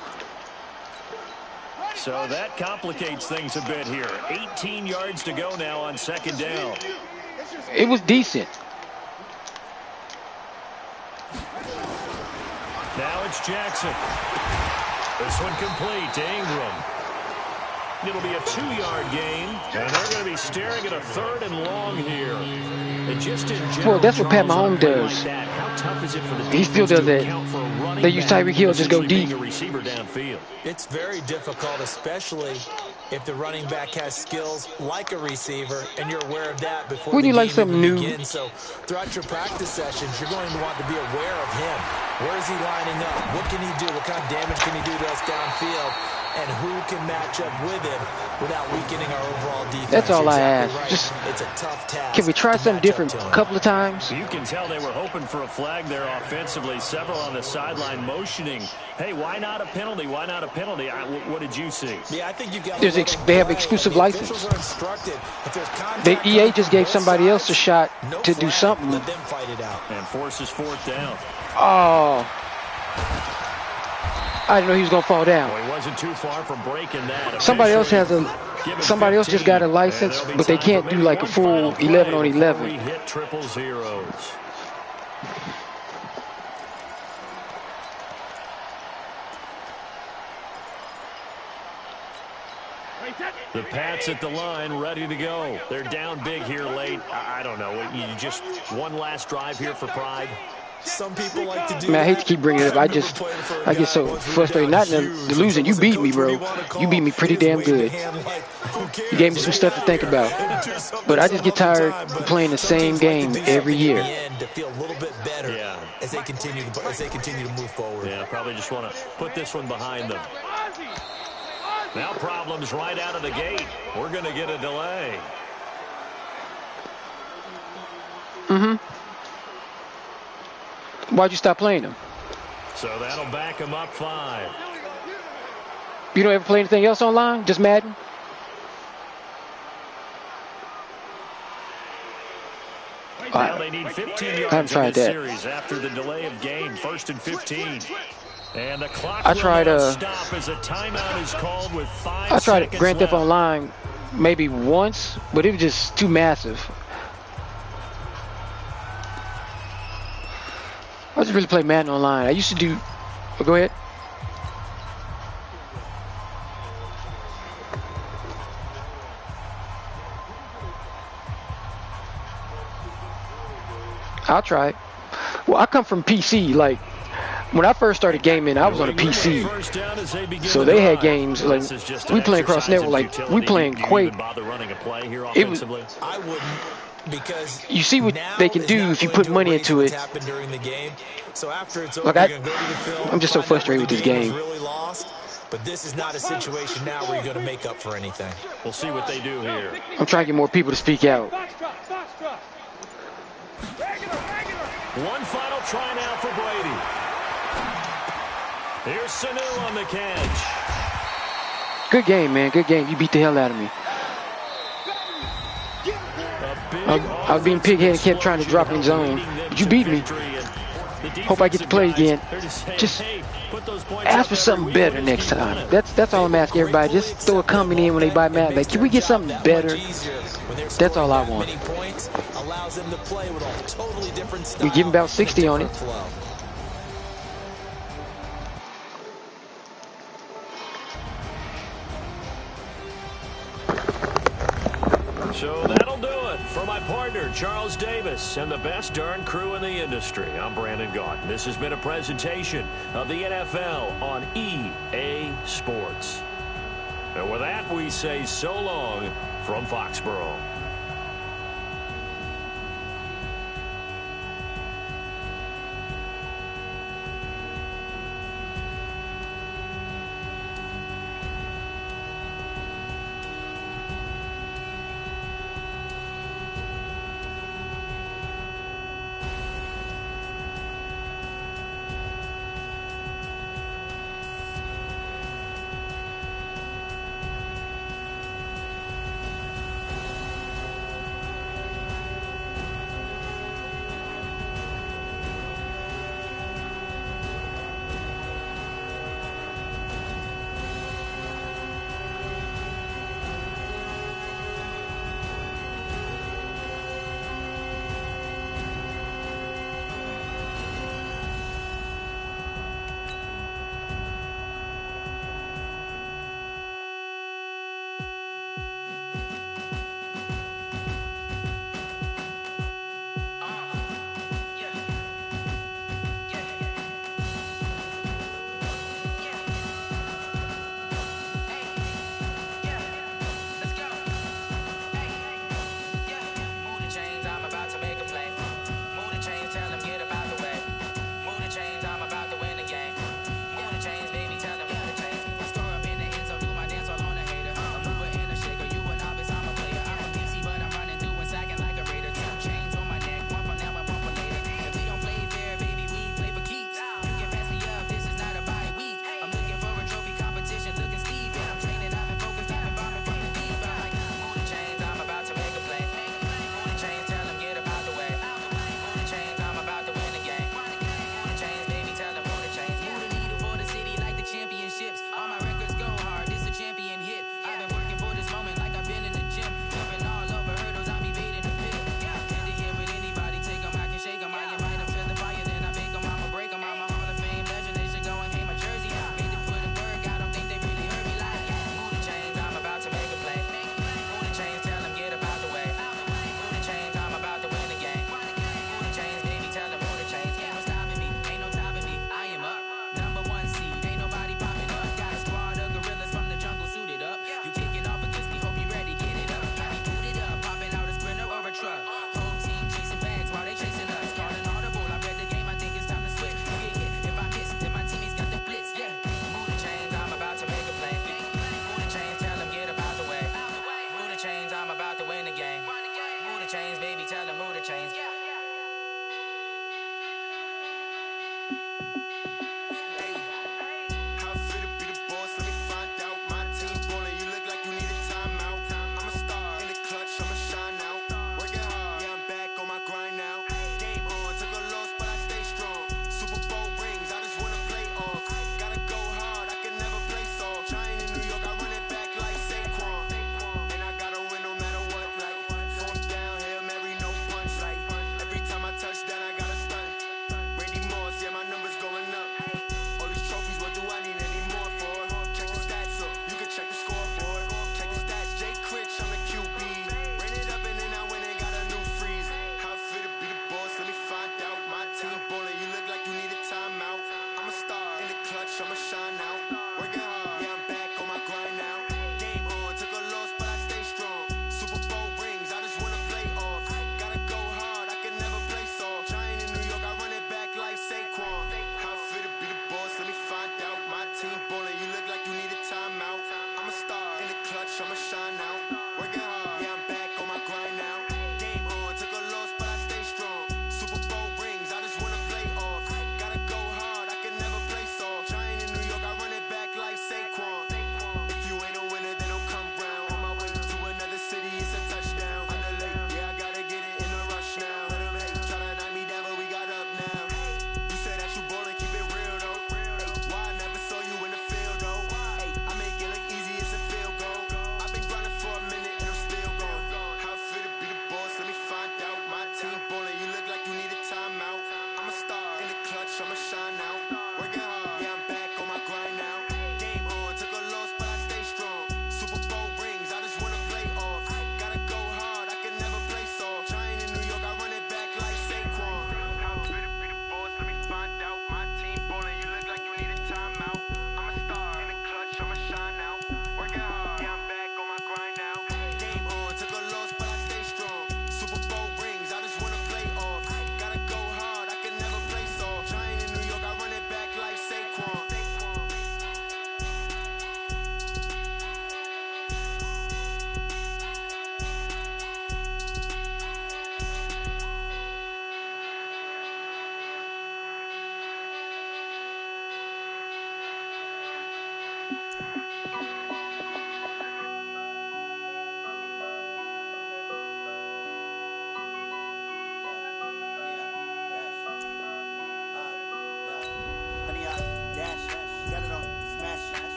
So that complicates things a bit here. 18 yards to go now on 2nd down. It was decent. Now it's Jackson. This one complete to Ingram. It'll be a 2-yard gain, and they're going to be staring at a 3rd and long here. And just in general, well, that's what Pat Mahomes does. How tough is it for the he still does that. They use Tyreek Hill, just go deep. It's very difficult, especially if the running back has skills like a receiver, and you're aware of that before Wouldn't the you like game something new? begins. So throughout your practice sessions, you're going to want to be aware of him. Where is he lining up? What can he do? What kind of damage can he do to us downfield? And who can match up with him without weakening our overall defense? That's all I ask. Right. Just it's a tough task. Can we try something different a couple of times? You can tell they were hoping for a flag there offensively. Several on the sideline motioning. Hey, why not a penalty? Why not a penalty? What did you see? Yeah, I think you've got. They have exclusive license. The EA just gave somebody else a shot to do something. Let them fight it out. And forces 4th down. Oh. I didn't know he was going to fall down. Well, he wasn't too far from breaking that. Somebody else just got a license, but they can't do like a full 11 on 11. Hit triple zeros. The Pats at the line, ready to go. They're down big here late. I don't know. You just one last drive here for pride. Some people like to do. Man, I hate to keep bringing it up. I get so frustrated. Not in the losing. You beat me, bro. You beat me pretty damn good. You gave me some stuff to think about. But I just get tired of playing the same game every year. To feel a little bit better as they continue to move forward. Yeah, probably just want to put this one behind them. Now problems right out of the gate. We're going to get a delay. Why'd you stop playing them? So that'll back him up 5. You don't ever play anything else online? Just Madden? Now they need 15 yards in this series after the delay of game. 1st and 15. And the clock will stop as a timeout is called with 5 seconds left. I tried Grand Theft Online maybe once, but it was just too massive. I just really play Madden Online. I used to do... Oh, go ahead. I'll try it. Well, I come from PC. Like, when I first started gaming, I was on a PC. So they had games like we playing cross network, like we playing Quake. It was. I wouldn't, because you see what they can do if you put money into it. So after it's over, like I'm just so frustrated with this game. Really lost, but this is not a situation now where you're going to make up for anything. We'll see what they do here. I'm trying to get more people to speak out. One final try now for Brady. Here's Sanu on the catch. Good game, man. Good game. You beat the hell out of me. I was being pig-headed, kept trying to drop in zone. But you beat me. Hope I get to play again. Just ask for something better next time. That's all I'm asking everybody. Just throw a comment in when they buy Madden. Like, can we get something better? That's all I want. We give him about 60 on it. So that'll do it for my partner, Charles Davis, and the best darn crew in the industry. I'm Brandon Gaughan. This has been a presentation of the NFL on EA Sports. And with that, we say so long from Foxborough.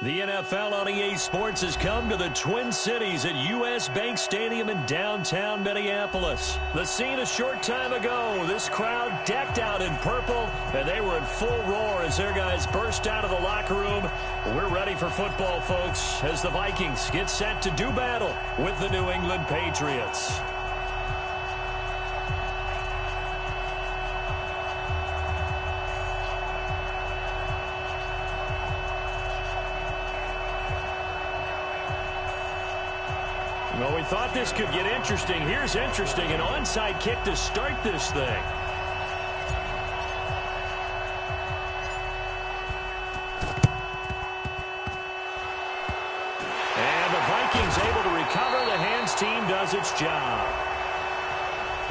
The NFL on EA Sports has come to the Twin Cities at U.S. Bank Stadium in downtown Minneapolis. The scene a short time ago, this crowd decked out in purple, and they were in full roar as their guys burst out of the locker room. We're ready for football, folks, as the Vikings get set to do battle with the New England Patriots. Well, we thought this could get interesting. Here's interesting. An onside kick to start this thing. And the Vikings able to recover. The hands team does its job.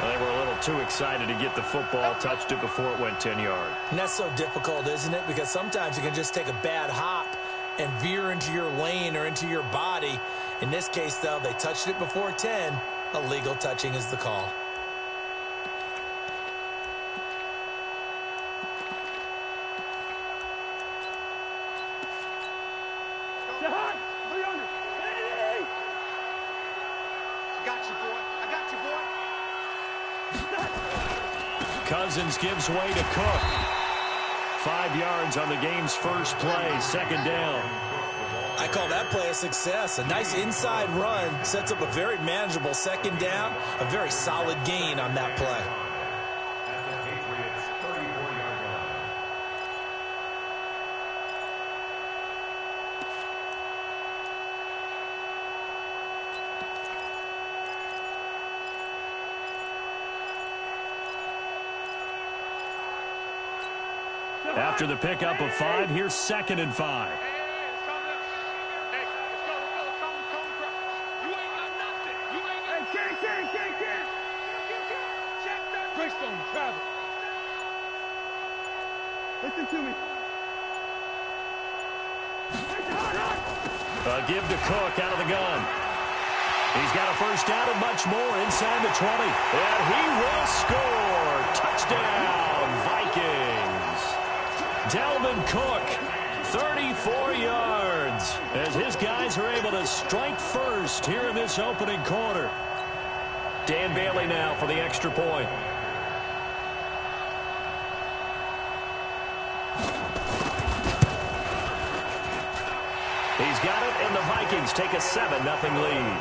Well, they were a little too excited to get the football, touched it before it went 10 yards. And that's so difficult, isn't it? Because sometimes you can just take a bad hop and veer into your lane or into your body. In this case, though, they touched it before 10. Illegal touching is the call. Cousins gives way to Cook. 5 yards on the game's first play, second down. I call that play a success. A nice inside run sets up a very manageable second down, a very solid gain on that play. At the Patriots' 34-yard line. After the pickup of 5, here's 2nd and 5. Listen to me. Give to Cook out of the gun. He's got a first down and much more inside the 20. And he will score. Touchdown, Vikings. Dalvin Cook, 34 yards, as his guys are able to strike first here in this opening quarter. Dan Bailey now for the extra point. He's got it, and the Vikings take a 7-0 lead.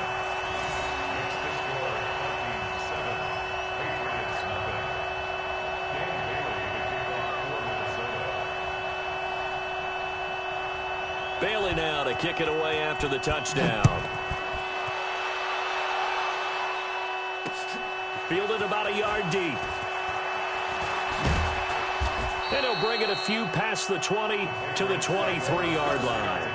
Bailey now to kick it away after the touchdown. Fielded about a yard deep. And he'll bring it a few past the 20 to the 23-yard line.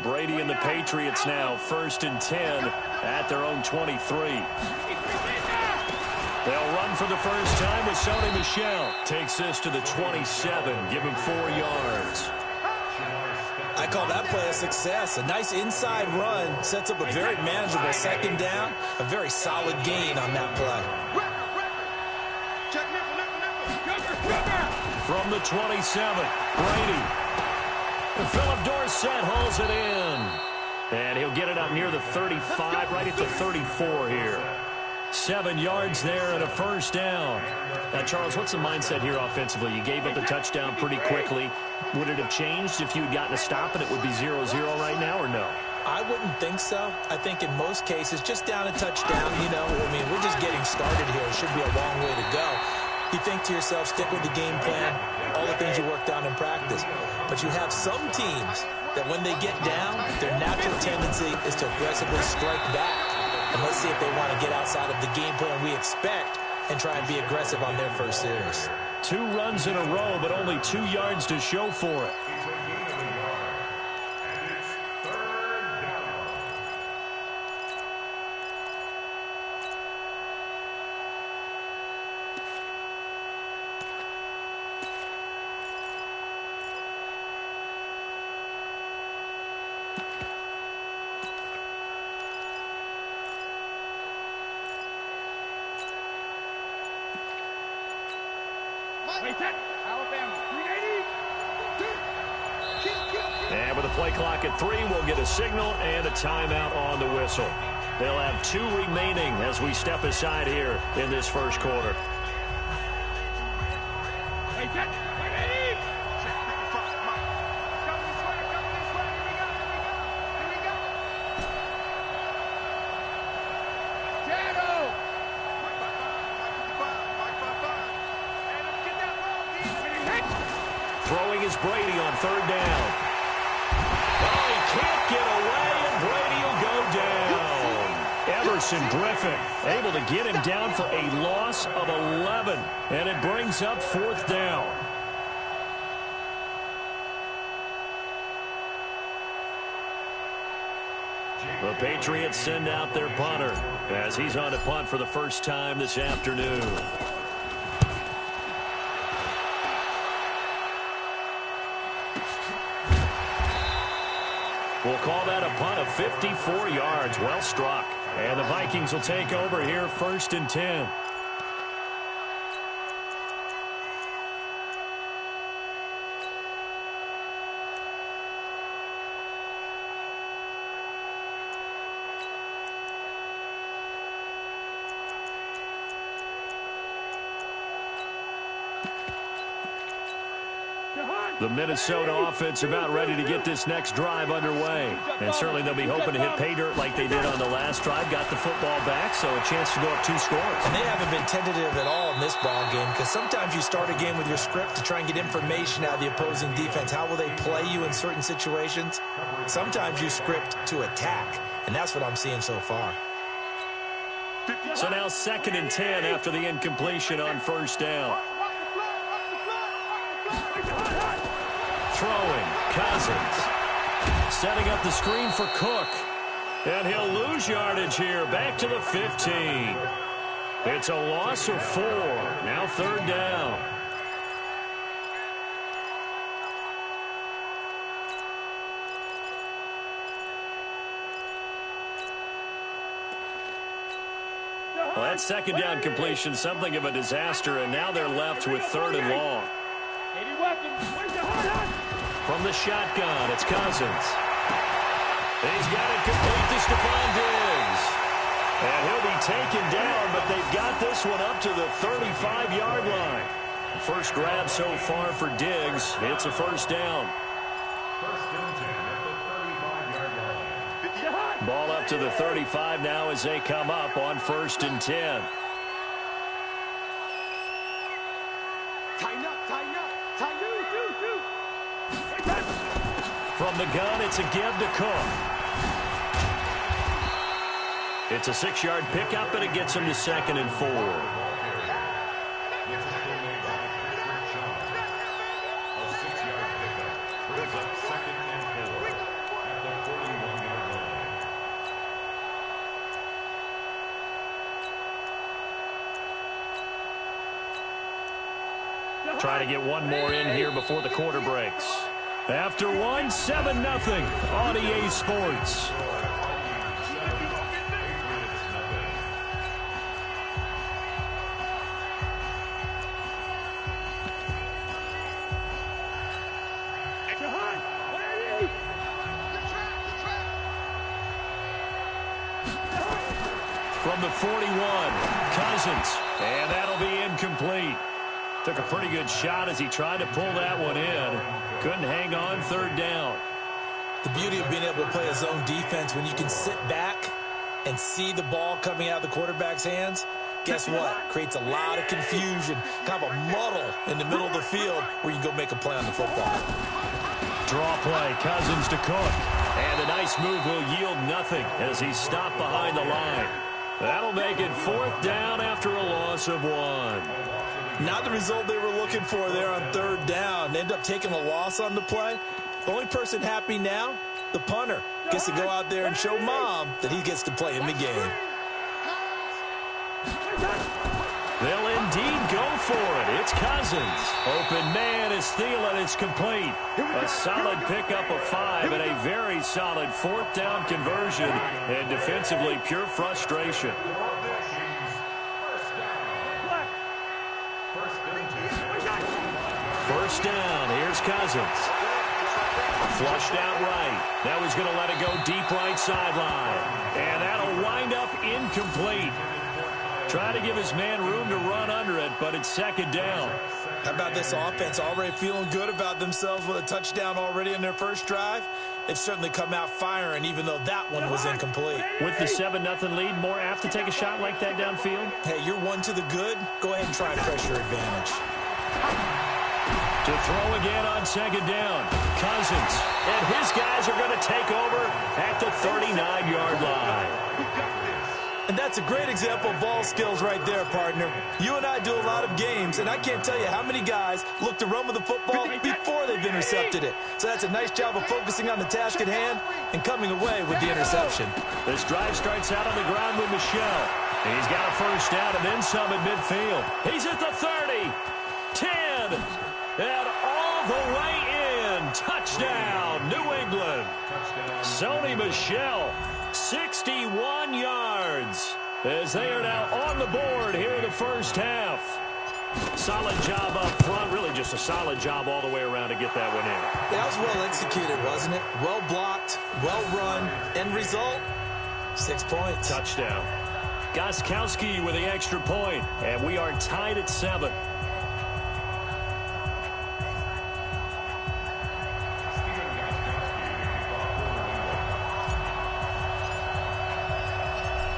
Brady and the Patriots now 1st and 10 at their own 23. They'll run for the first time with Sony Michel. Takes this to the 27, give him 4 yards. I call that play a success. A nice inside run sets up a very manageable second down, a very solid gain on that play. From the 27, Brady. Philip Dorsett hauls it in. And he'll get it up near the 35, right at the 34 here. 7 yards there and a first down. Now, Charles, what's the mindset here offensively? You gave up the touchdown pretty quickly. Would it have changed if you had gotten a stop and it would be 0-0 right now, or no? I wouldn't think so. I think in most cases, just down a touchdown, we're just getting started here. It should be a long way to go. You think to yourself, stick with the game plan, all the things you worked on in practice. But you have some teams that when they get down, their natural tendency is to aggressively strike back. And let's see if they want to get outside of the game plan we expect and try and be aggressive on their first series. 2 runs in a row, but only 2 yards to show for it. And with the play clock at 3, we'll get a signal and a timeout on the whistle. They'll have 2 remaining as we step aside here in this first quarter. Throwing is Brady on 3rd down. Oh, he can't get away, and Brady will go down. Everson Griffin able to get him down for a loss of 11, and it brings up 4th down. The Patriots send out their punter as he's on to punt for the first time this afternoon. We'll call that a punt of 54 yards. Well struck. And the Vikings will take over here 1st and 10. The Minnesota offense about ready to get this next drive underway. And certainly they'll be hoping to hit pay dirt like they did on the last drive. Got the football back, so a chance to go up 2 scores. And they haven't been tentative at all in this ball game, because sometimes you start a game with your script to try and get information out of the opposing defense. How will they play you in certain situations? Sometimes you script to attack, and that's what I'm seeing so far. So now 2nd and 10 after the incompletion on 1st down. Throwing, Cousins. Setting up the screen for Cook. And he'll lose yardage here. Back to the 15. It's a loss of 4. Now 3rd down. Well, that 2nd down completion, something of a disaster, and now they're left with 3rd and long. From the shotgun, it's Cousins. He's got it complete to Stephon Diggs. And he'll be taken down, but they've got this one up to the 35-yard line. First grab so far for Diggs. It's a 1st down. 1st and 10 at the 35-yard line. Ball up to the 35 now as they come up on 1st and 10. From the gun, it's a give to Cook. It's a 6-yard pickup, and it gets him to 2nd and 4. Try to get one more in here before the quarter breaks. After one, 7-0 on EA Sports. From the 41, Cousins, and that'll be incomplete. Took a pretty good shot as he tried to pull that one in. Couldn't hang on 3rd down. The beauty of being able to play a zone defense when you can sit back and see the ball coming out of the quarterback's hands, guess what? Creates a lot of confusion, kind of a muddle in the middle of the field where you can go make a play on the football. Draw play, Cousins to Cook. And a nice move will yield nothing as he's stopped behind the line. That'll make it 4th down after a loss of 1. Not the result they were looking for there on 3rd down. They end up taking a loss on the play. The only person happy now, the punter, gets to go out there and show Mom that he gets to play in the game. They'll indeed go for it. It's Cousins. Open man is Thielen. It's complete. A solid pickup of 5 and a very solid 4th down conversion. And defensively, pure frustration. First down. Here's Cousins. Flushed out right. Now he's going to let it go deep right sideline. And that'll wind up incomplete. Try to give his man room to run under it, but it's 2nd down. How about this offense already feeling good about themselves with a touchdown already in their first drive? They've certainly come out firing, even though that one was incomplete. With the 7-0 lead, more apt to take a shot like that downfield? Hey, you're 1 to the good. Go ahead and try and press your advantage. To throw again on 2nd down. Cousins. And his guys are going to take over at the 39-yard line. And that's a great example of ball skills right there, partner. You and I do a lot of games, and I can't tell you how many guys look to run with the football before they've intercepted it. So that's a nice job of focusing on the task at hand and coming away with the interception. This drive starts out on the ground with Michel. He's got a first down and then some at midfield. He's at the 30, 10, and all the way in. Touchdown, New England. Sony Michel. 61 yards as they are now on the board here in the first half. Solid job up front. Really just a solid job all the way around to get that one in. That was well executed, wasn't it? Well blocked, well run. End result, 6 points. Touchdown. Gostkowski with the extra point, and we are tied at 7.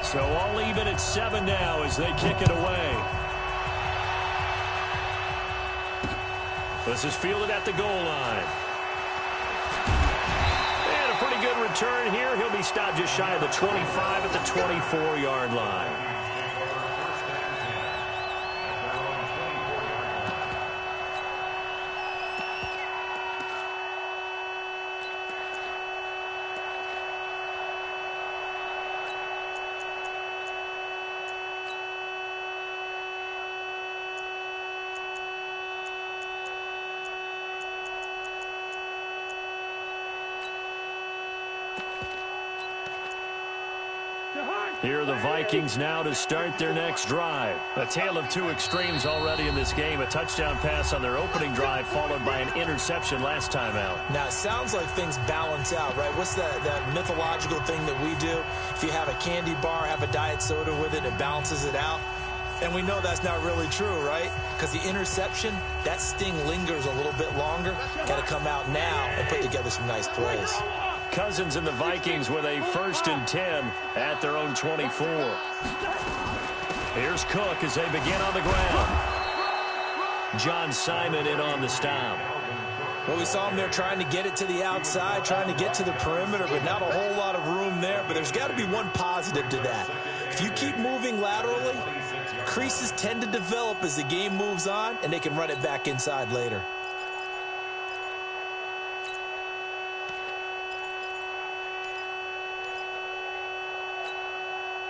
So all even at 7 now as they kick it away. This is fielded at the goal line. And a pretty good return here. He'll be stopped just shy of the 25 at the 24-yard line. Here are the Vikings now to start their next drive. A tale of two extremes already in this game. A touchdown pass on their opening drive followed by an interception last time out. Now, it sounds like things balance out, right? What's that mythological thing that we do? If you have a candy bar, have a diet soda with it, it balances it out. And we know that's not really true, right? Because the interception, that sting lingers a little bit longer. Got to come out now and put together some nice plays. Cousins and the Vikings with a 1st and 10 at their own 24. Here's Cook as they begin on the ground. John Simon in on the stop. Well, we saw him there trying to get it to the outside, trying to get to the perimeter, but not a whole lot of room there. But there's got to be one positive to that. If you keep moving laterally, creases tend to develop as the game moves on, and they can run it back inside later.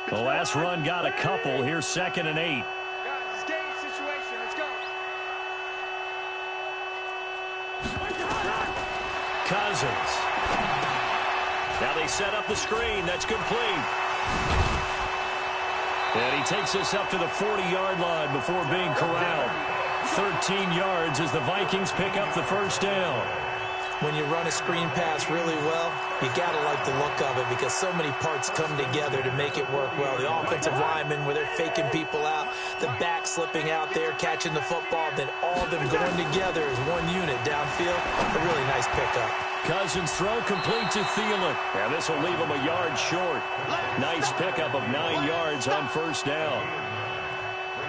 The last run got a couple. Here's 2nd and 8. Guys, game situation. Let's go. Cousins. Now they set up the screen. That's complete. And he takes us up to the 40-yard line before being corralled. 13 yards as the Vikings pick up the first down. When you run a screen pass really well, you got to like the look of it because so many parts come together to make it work well. The offensive linemen, where they're faking people out, the back slipping out there, catching the football, then all of them going together as one unit downfield. A really nice pickup. Cousins throw complete to Thielen. And this will leave him a yard short. Nice pickup of 9 yards on first down.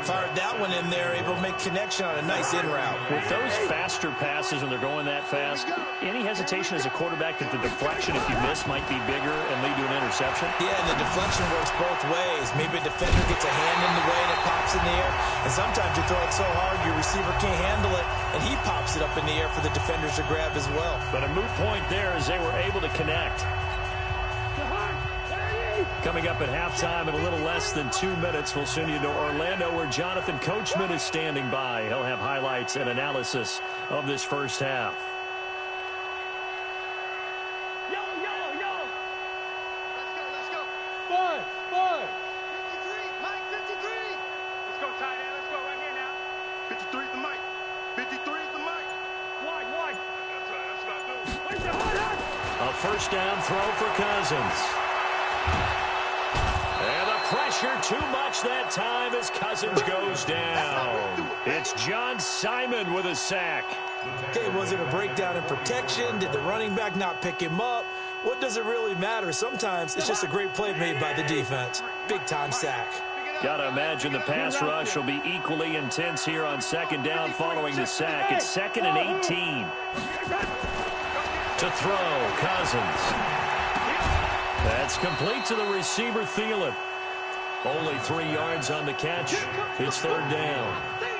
Fired that one in there, able to make connection on a nice in route. With those faster passes when they're going that fast, any hesitation as a quarterback that the deflection, if you miss, might be bigger and lead to an interception? Yeah, and the deflection works both ways. Maybe a defender gets a hand in the way and it pops in the air. And sometimes you throw it so hard your receiver can't handle it, and he pops it up in the air for the defenders to grab as well. But a moot point there as they were able to connect. Coming up at halftime in a little less than 2 minutes, we'll send you to Orlando where Jonathan Coachman is standing by. He'll have highlights and analysis of this first half. Yo! Let's go. Five. 53, Mike, 53. Let's go, tight end. Let's go right here now. 53 is the mic. 53 is the mic. Wide. That's what I do. Where's your heart? A first down throw for Cousins. And the pressure too much that time as Cousins goes down. It's John Simon with a sack. Okay, was it a breakdown in protection? Did the running back not pick him up? What does it really matter? Sometimes it's just a great play made by the defense. Big-time sack. Gotta imagine the pass rush will be equally intense here on second down following the sack. It's 2nd and 18. To throw, Cousins. That's complete to the receiver, Thielen. Only 3 yards on the catch. It's third down.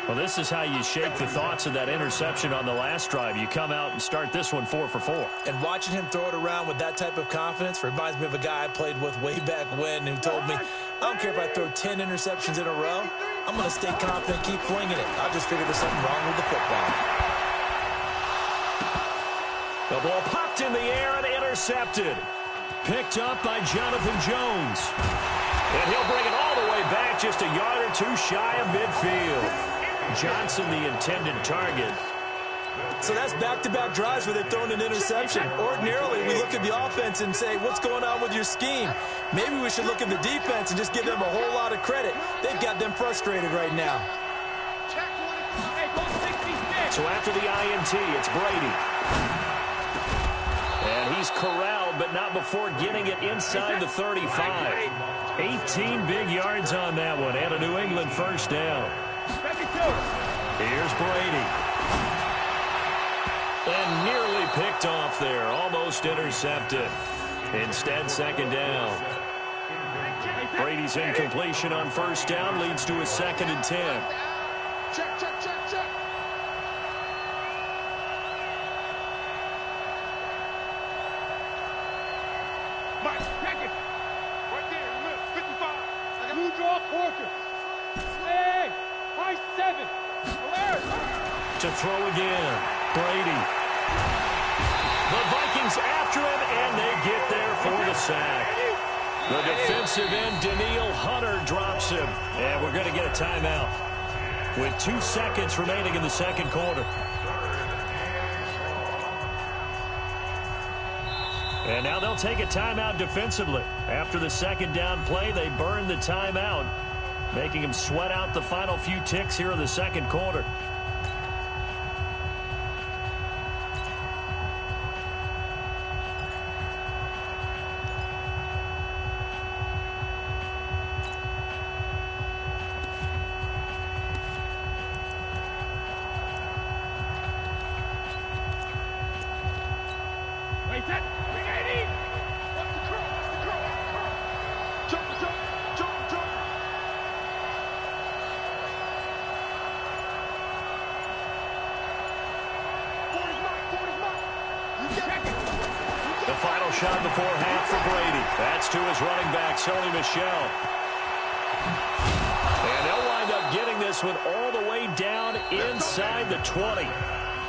Well, this is how you shake the thoughts of that interception on the last drive. You come out and start this one 4 for 4. And watching him throw it around with that type of confidence reminds me of a guy I played with way back when who told me, I don't care if I throw 10 interceptions in a row. I'm going to stay confident, keep flinging it. I just figured there's something wrong with the football. The ball popped in the air and intercepted. Picked up by Jonathan Jones. And he'll bring it all the way back just a yard or 2 shy of midfield. Johnson, the intended target. So that's back-to-back drives where they've thrown an interception. Ordinarily, we look at the offense and say, what's going on with your scheme? Maybe we should look at the defense and just give them a whole lot of credit. They've got them frustrated right now. So after the INT, it's Brady. And he's corralled, but not before getting it inside the 35. 18 big yards on that one, and a New England first down. Here's Brady. And nearly picked off there, almost intercepted. Instead, second down. Brady's incompletion on first down leads to a 2nd and 10. Check. Mike, check it. Right there, in the middle, 55. You draw Porter. Hey, high 7. To throw again, Brady. The Vikings after him, and they get there for the sack. The defensive end, Daniil Hunter, drops him. And we're going to get a timeout with 2 seconds remaining in the second quarter. And now they'll take a timeout defensively. After the second down play, they burn the timeout, making them sweat out the final few ticks here in the second quarter. Shot before half for Brady. That's to his running back, Sony Michel. And they'll wind up getting this one all the way down inside the 20.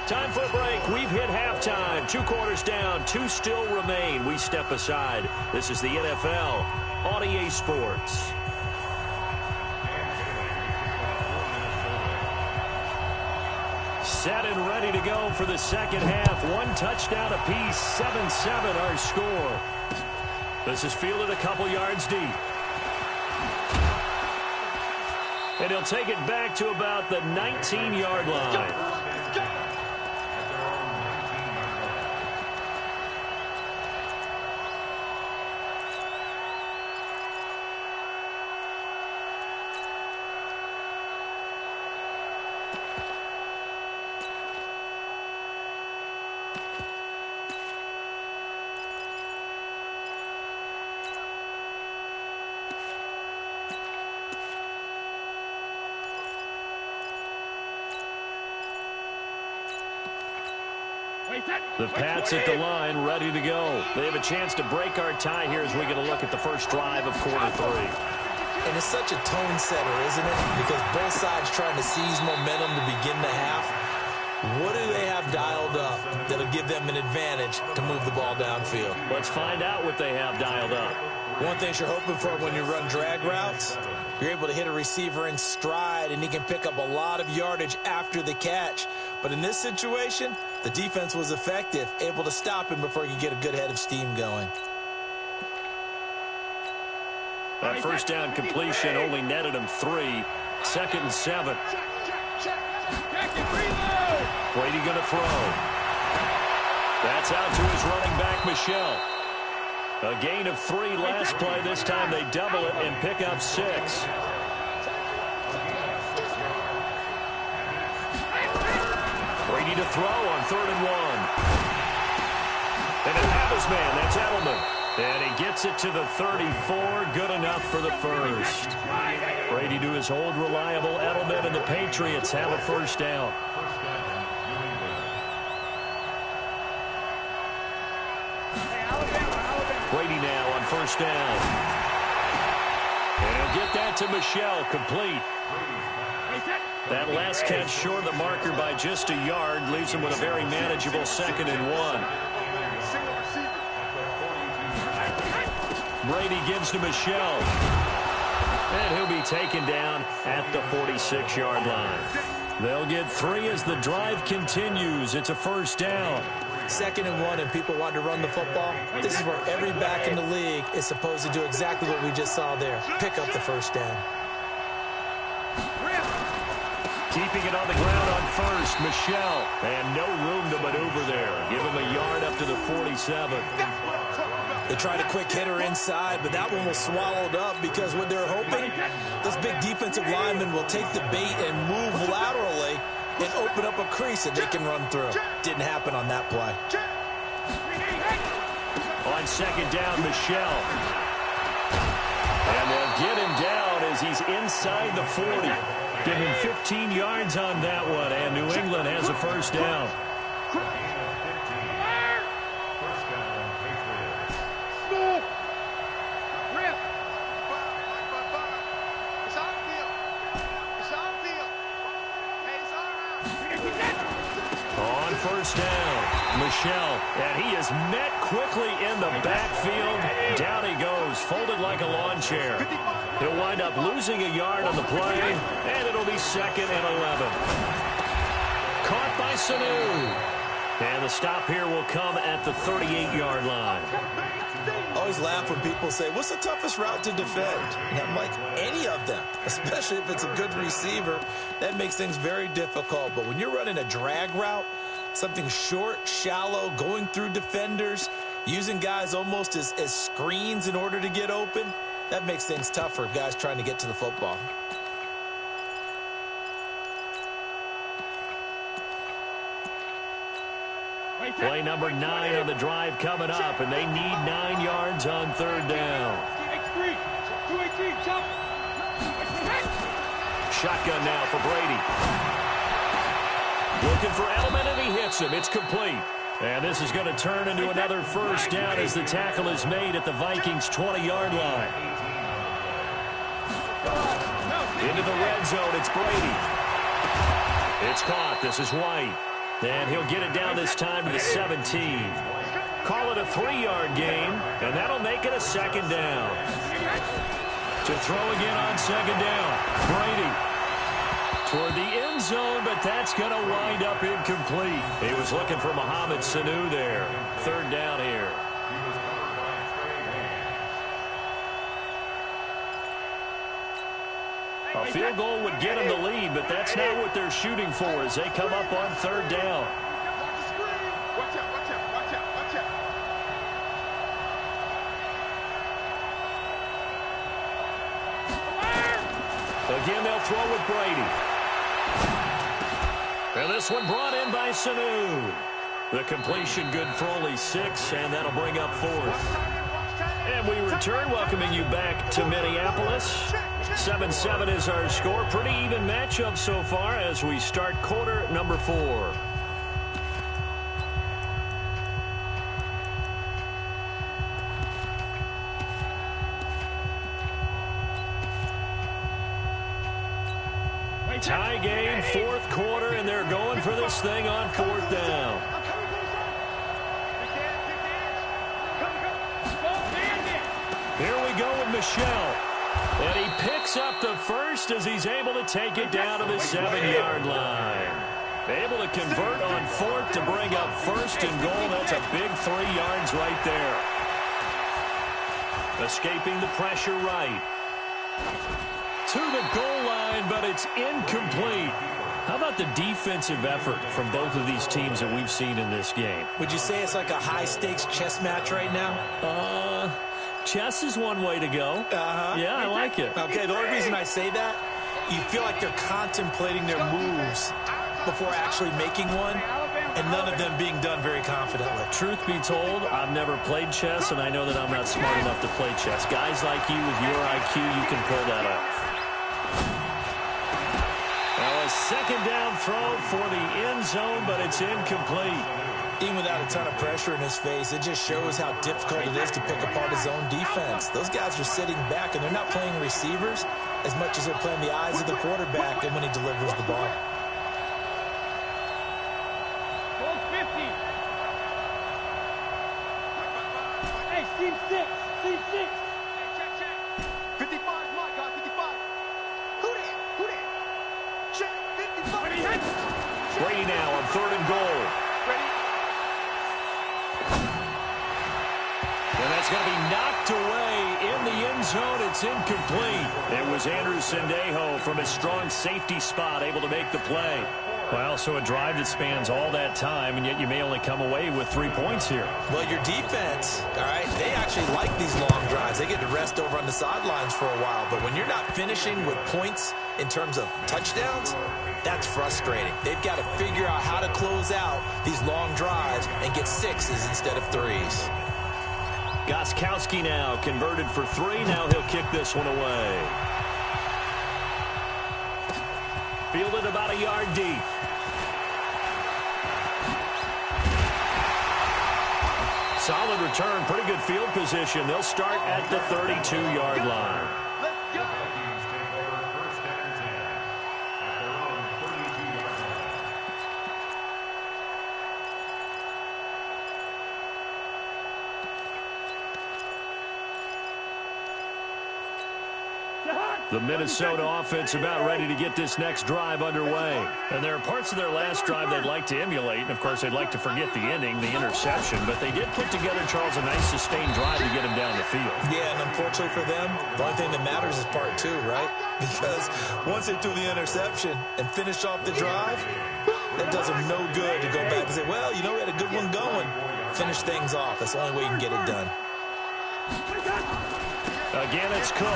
Time for a break. We've hit halftime. 2 quarters down. 2 still remain. We step aside. This is the NFL on EA Sports. Set and ready to go for the second half. 1 touchdown apiece, 7-7 our score. This is fielded a couple yards deep. And he'll take it back to about the 19-yard line. The Pats at the line, ready to go. They have a chance to break our tie here as we get a look at the first drive of quarter 3. And it's such a tone setter, isn't it? Because both sides trying to seize momentum to begin the half. What do they have dialed up that'll give them an advantage to move the ball downfield? Let's find out what they have dialed up. One thing you're hoping for when you run drag routes, you're able to hit a receiver in stride, and he can pick up a lot of yardage after the catch. But in this situation, the defense was effective, able to stop him before he could get a good head of steam going. That first down completion only netted him 3. 2nd and 7. Brady going to throw. That's out to his running back, Michel. A gain of 3 last play. This time they double it and pick up 6. Brady to throw on 3rd and 1. And an Adams man, that's Edelman. And he gets it to the 34. Good enough for the first. Brady to his old reliable Edelman, and the Patriots have a first down. Brady now on first down. And he'll get that to Michel, complete. That last catch short of the marker by just a yard leaves him with a very manageable 2nd and 1. Brady gives to Michel. And he'll be taken down at the 46-yard line. They'll get 3 as the drive continues. It's a first down. 2nd and 1, and people want to run the football. This is where every back in the league is supposed to do exactly what we just saw there. Pick up the first down. Keeping it on the ground on first, Michel. And no room to maneuver there. Give him a yard up to the 47. They tried a quick hitter inside, but that one was swallowed up because what they're hoping, this big defensive lineman will take the bait and move laterally and open up a crease that they can run through. Didn't happen on that play. On 2nd down, Michel. And they'll get him down as he's inside the 40. Give him 15 yards on that one, and New England has a first down. First down, Michel, and he is met quickly in the backfield. Down he goes, folded like a lawn chair. He'll wind up losing a yard on the play, and it'll be 2nd and 11. Caught by Sanu. And the stop here will come at the 38-yard line. I always laugh when people say, what's the toughest route to defend? And I'm like, any of them, especially if it's a good receiver. That makes things very difficult. But when you're running a drag route, something short, shallow, going through defenders, using guys almost as screens in order to get open, that makes things tougher, guys trying to get to the football. Play number 9 on the drive coming up, and they need 9 yards on 3rd down. Shotgun now for Brady. Looking for Edelman, and he hits him. It's complete. And this is going to turn into another first down as the tackle is made at the Vikings' 20-yard line. Into the red zone, it's Brady. It's caught. This is White. And he'll get it down this time to the 17. Call it a 3-yard gain, and that'll make it a 2nd down. To throw again on 2nd down. Brady toward the end zone, but that's going to wind up incomplete. He was looking for Mohamed Sanu there. 3rd down here. A field goal would get them the lead, but that's not what they're shooting for as they come up on 3rd down. Again, they'll throw with Brady. And this one brought in by Sanu. The completion good for only 6, and that'll bring up 4th. And we return, welcoming you back to Minneapolis. 7-7 is our score. Pretty even matchup so far as we start quarter number 4. tie game, fourth quarter, and they're going for this thing on fourth down. Here we go with Michelle. And he picks up the first as he's able to take it down to the 7-yard line. Able to convert on fourth to bring up first and goal. That's a big 3 yards right there. Escaping the pressure right. To the goal line, but it's incomplete. How about the defensive effort from both of these teams that we've seen in this game? Would you say it's like a high-stakes chess match right now? Chess is one way to go. Yeah, I like it. Okay, the only reason I say that, you feel like they're contemplating their moves before actually making one, and none of them being done very confidently. Truth be told, I've never played chess, and I know that I'm not smart enough to play chess. Guys like you with your IQ, you can pull that off. Now a second down throw for the end zone, but it's incomplete. Even without a ton of pressure in his face, it just shows how difficult it is to pick apart his own defense. Those guys are sitting back, and they're not playing receivers as much as they're playing the eyes of the quarterback and when he delivers the ball. Hey, seam 6. 55 Mike, guys, 55. Who there? Check, 55. Brady now on 3rd and goal. Ready? And that's going to be knocked away in the end zone. It's incomplete. It was Andrew Sendejo from his strong safety spot able to make the play. Well, so a drive that spans all that time, and yet you may only come away with 3 points here. Well, your defense, all right, they actually like these long drives. They get to rest over on the sidelines for a while. But when you're not finishing with points in terms of touchdowns, that's frustrating. They've got to figure out how to close out these long drives and get 6s instead of 3s. Gostkowski now converted for 3. Now he'll kick this one away. Fielded about a yard deep. Solid return, pretty good field position. They'll start at the 32-yard line. Let's go. The Minnesota offense about ready to get this next drive underway. And there are parts of their last drive they'd like to emulate. And, of course, they'd like to forget the ending, the interception. But they did put together, Charles, a nice sustained drive to get him down the field. Yeah, and unfortunately for them, the only thing that matters is part 2, right? Because once they threw the interception and finished off the drive, that does them no good to go back and say, well, you know, we had a good one going. Finish things off. That's the only way you can get it done. Again, it's Cook.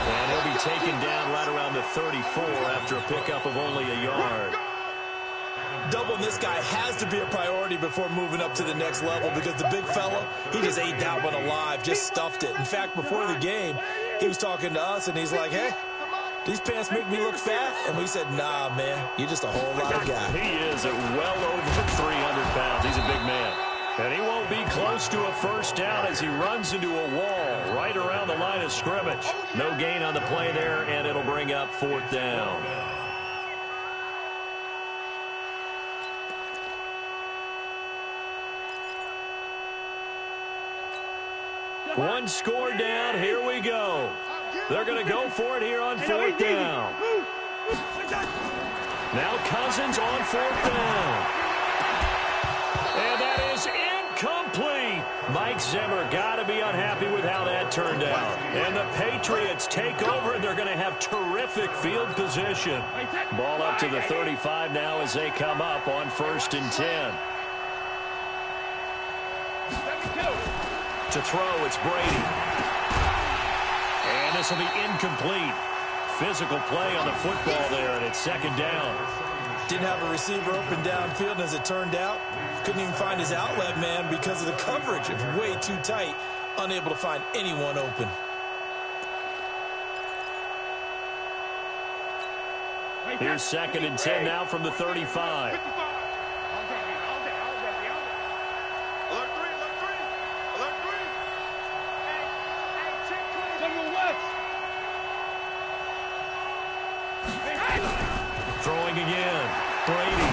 And he'll be taken down right around the 34 after a pickup of only a yard. Doubling this guy has to be a priority before moving up to the next level because the big fella, he just ate that one alive, just stuffed it. In fact, before the game, he was talking to us, and he's like, hey, these pants make me look fat? And we said, nah, man, you're just a whole lot of guy. He is at well over 300 pounds. He's a big man. And he won't be close to a first down as he runs into a wall right around the line of scrimmage. No gain on the play there, and it'll bring up 4th down. One score down. Here we go. They're going to go for it here on 4th down. Now Cousins on 4th down. And that is incomplete. Mike Zimmer got to be unhappy with how that turned out. And the Patriots take over, and they're going to have terrific field position. Ball up to the 35 now as they come up on 1st and 10. To throw, it's Brady. And this will be incomplete. Physical play on the football there, and it's 2nd down. Didn't have a receiver open downfield, and as it turned out, couldn't even find his outlet man because of the coverage. It was way too tight, unable to find anyone open. Here's 2nd and 10 now from the 35. Throwing again. Brady.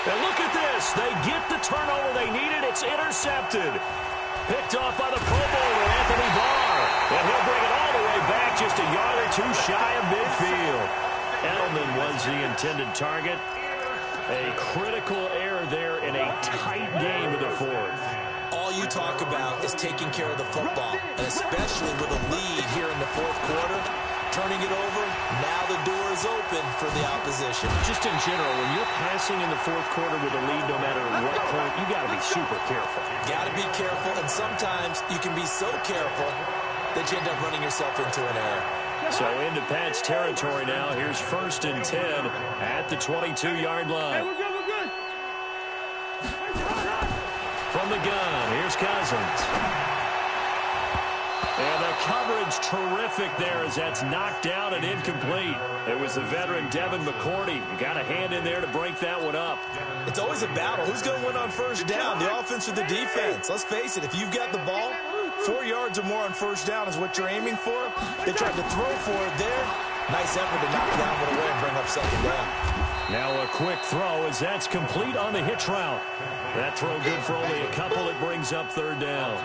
And look at this. They get the turnover they needed. It's intercepted. Picked off by the Pro Bowler, Anthony Barr. And he'll bring it all the way back just a yard or two shy of midfield. Edelman was the intended target. A critical error there in a tight game of the fourth. All you talk about is taking care of the football, and especially with a lead here in the fourth quarter, turning it over, now the door is open for the opposition. Just in general, when you're passing in the fourth quarter with a lead, no matter what point, you got to be super careful. Got to be careful, and sometimes you can be so careful that you end up running yourself into an error. So into Pat's territory now. Here's 1st and 10 at the 22-yard line. Hey, we're good. From the gun, here's Cousins. And the coverage terrific there as that's knocked down and incomplete. It was the veteran Devin McCourty. You got a hand in there to break that one up. It's always a battle. Who's going to win on first down, the offense or the defense? Let's face it, if you've got the ball, 4 yards or more on first down is what you're aiming for. They tried to throw for it there. Nice effort to knock that one away and bring up second down. Now a quick throw as that's complete on the hitch route. That throw good for only a couple. It brings up 3rd down.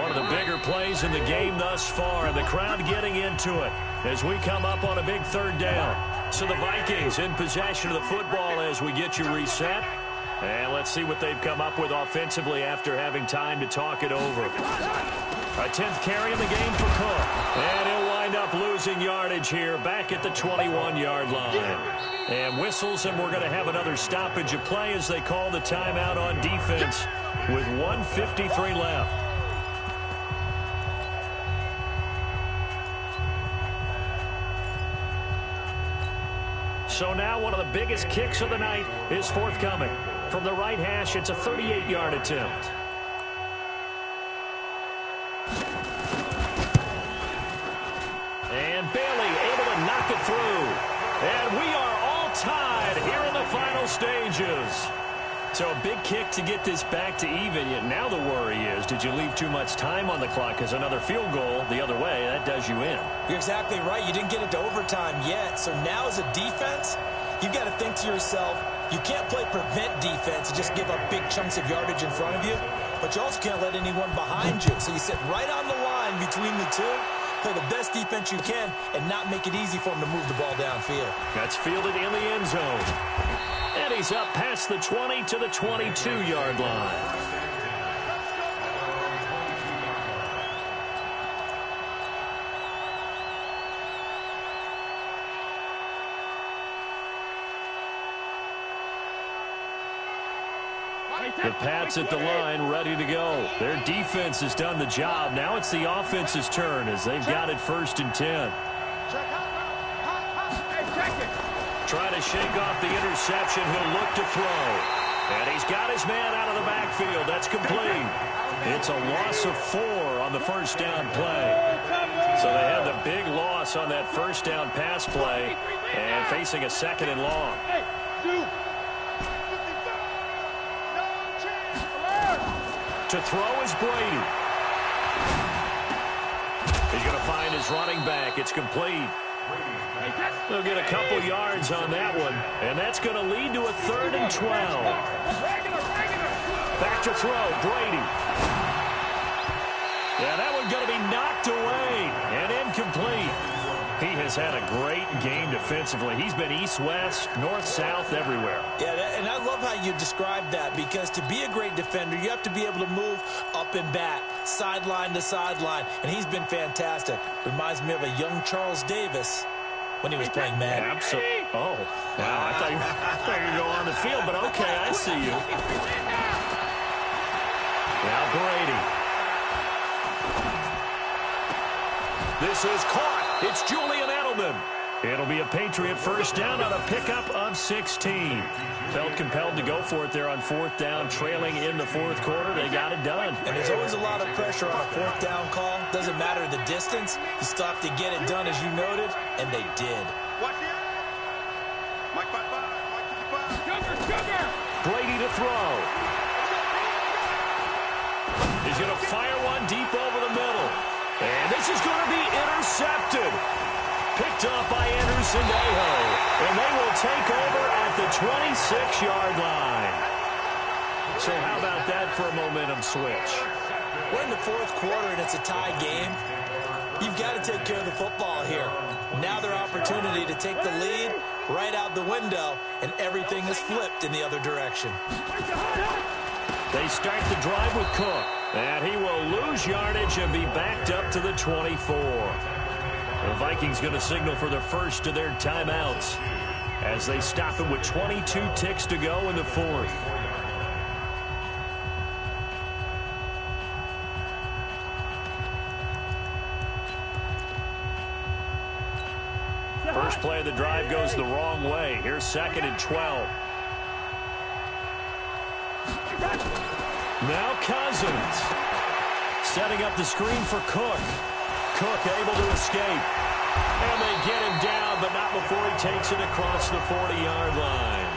One of the bigger plays in the game thus far, and the crowd getting into it as we come up on a big 3rd down. So the Vikings in possession of the football as we get you reset. And let's see what they've come up with offensively after having time to talk it over. A 10th carry in the game for Cook. And he'll wind up losing yardage here back at the 21-yard line. And whistles, and we're going to have another stoppage of play as they call the timeout on defense with 1:53 left. So now one of the biggest kicks of the night is forthcoming. From the right hash, it's a 38-yard attempt. And Bailey able to knock it through. And we are all tied here in the final stages. So a big kick to get this back to even. Yet now the worry is, did you leave too much time on the clock? Because another field goal the other way, that does you in. You're exactly right. You didn't get it to overtime yet. So now as a defense, you've got to think to yourself, you can't play prevent defense and just give up big chunks of yardage in front of you. But you also can't let anyone behind you. So you sit right on the line between the two, play the best defense you can, and not make it easy for them to move the ball downfield. That's fielded in the end zone. And he's up past the 20 to the 22-yard line. The Pats at the line, ready to go. Their defense has done the job. Now it's the offense's turn as they've got it 1st and 10. Try to shake off the interception. He'll look to throw. And he's got his man out of the backfield. That's complete. It's a loss of 4 on the first down play. So they had the big loss on that first down pass play and facing a 2nd and long. To throw is Brady. He's going to find his running back. It's complete. They'll get a couple yards on that one, and that's going to lead to a 3rd and 12. Back to throw, Brady. Yeah, that one's going to be knocked away and incomplete. He has had a great game defensively. He's been east-west, north-south, everywhere. Yeah, and I love how you described that, because to be a great defender, you have to be able to move up and back, sideline to sideline, and he's been fantastic. Reminds me of a young Charles Davis when he was playing Madden. Absolutely. Oh, wow. I thought you were going on the field, but okay, I see you. Now Brady. This is caught. It's Julian Edelman. It'll be a Patriot first down on a pickup of 16. Felt compelled to go for it there on 4th down, trailing in the 4th quarter. They got it done. And there's always a lot of pressure on a 4th down call. Doesn't matter the distance. You stop to get it done, as you noted, and they did. Watch the Mike 5-5, Mike 55. Sugar. Brady to throw. He's going to fire one deep over the middle. And this is going to be intercepted. Picked off by Anderson Dejo. And they will take over at the 26-yard line. So how about that for a momentum switch? We're in the fourth quarter and it's a tie game. You've got to take care of the football here. Now their opportunity to take the lead right out the window, and everything is flipped in the other direction. They start the drive with Cook, and he will lose yardage and be backed up to the 24. The Vikings going to signal for the first of their timeouts as they stop him with 22 ticks to go in the fourth. First play of the drive goes the wrong way. Here's 2nd and 12. Now Cousins. Setting up the screen for Cook. Cook able to escape. And they get him down, but not before he takes it across the 40-yard line.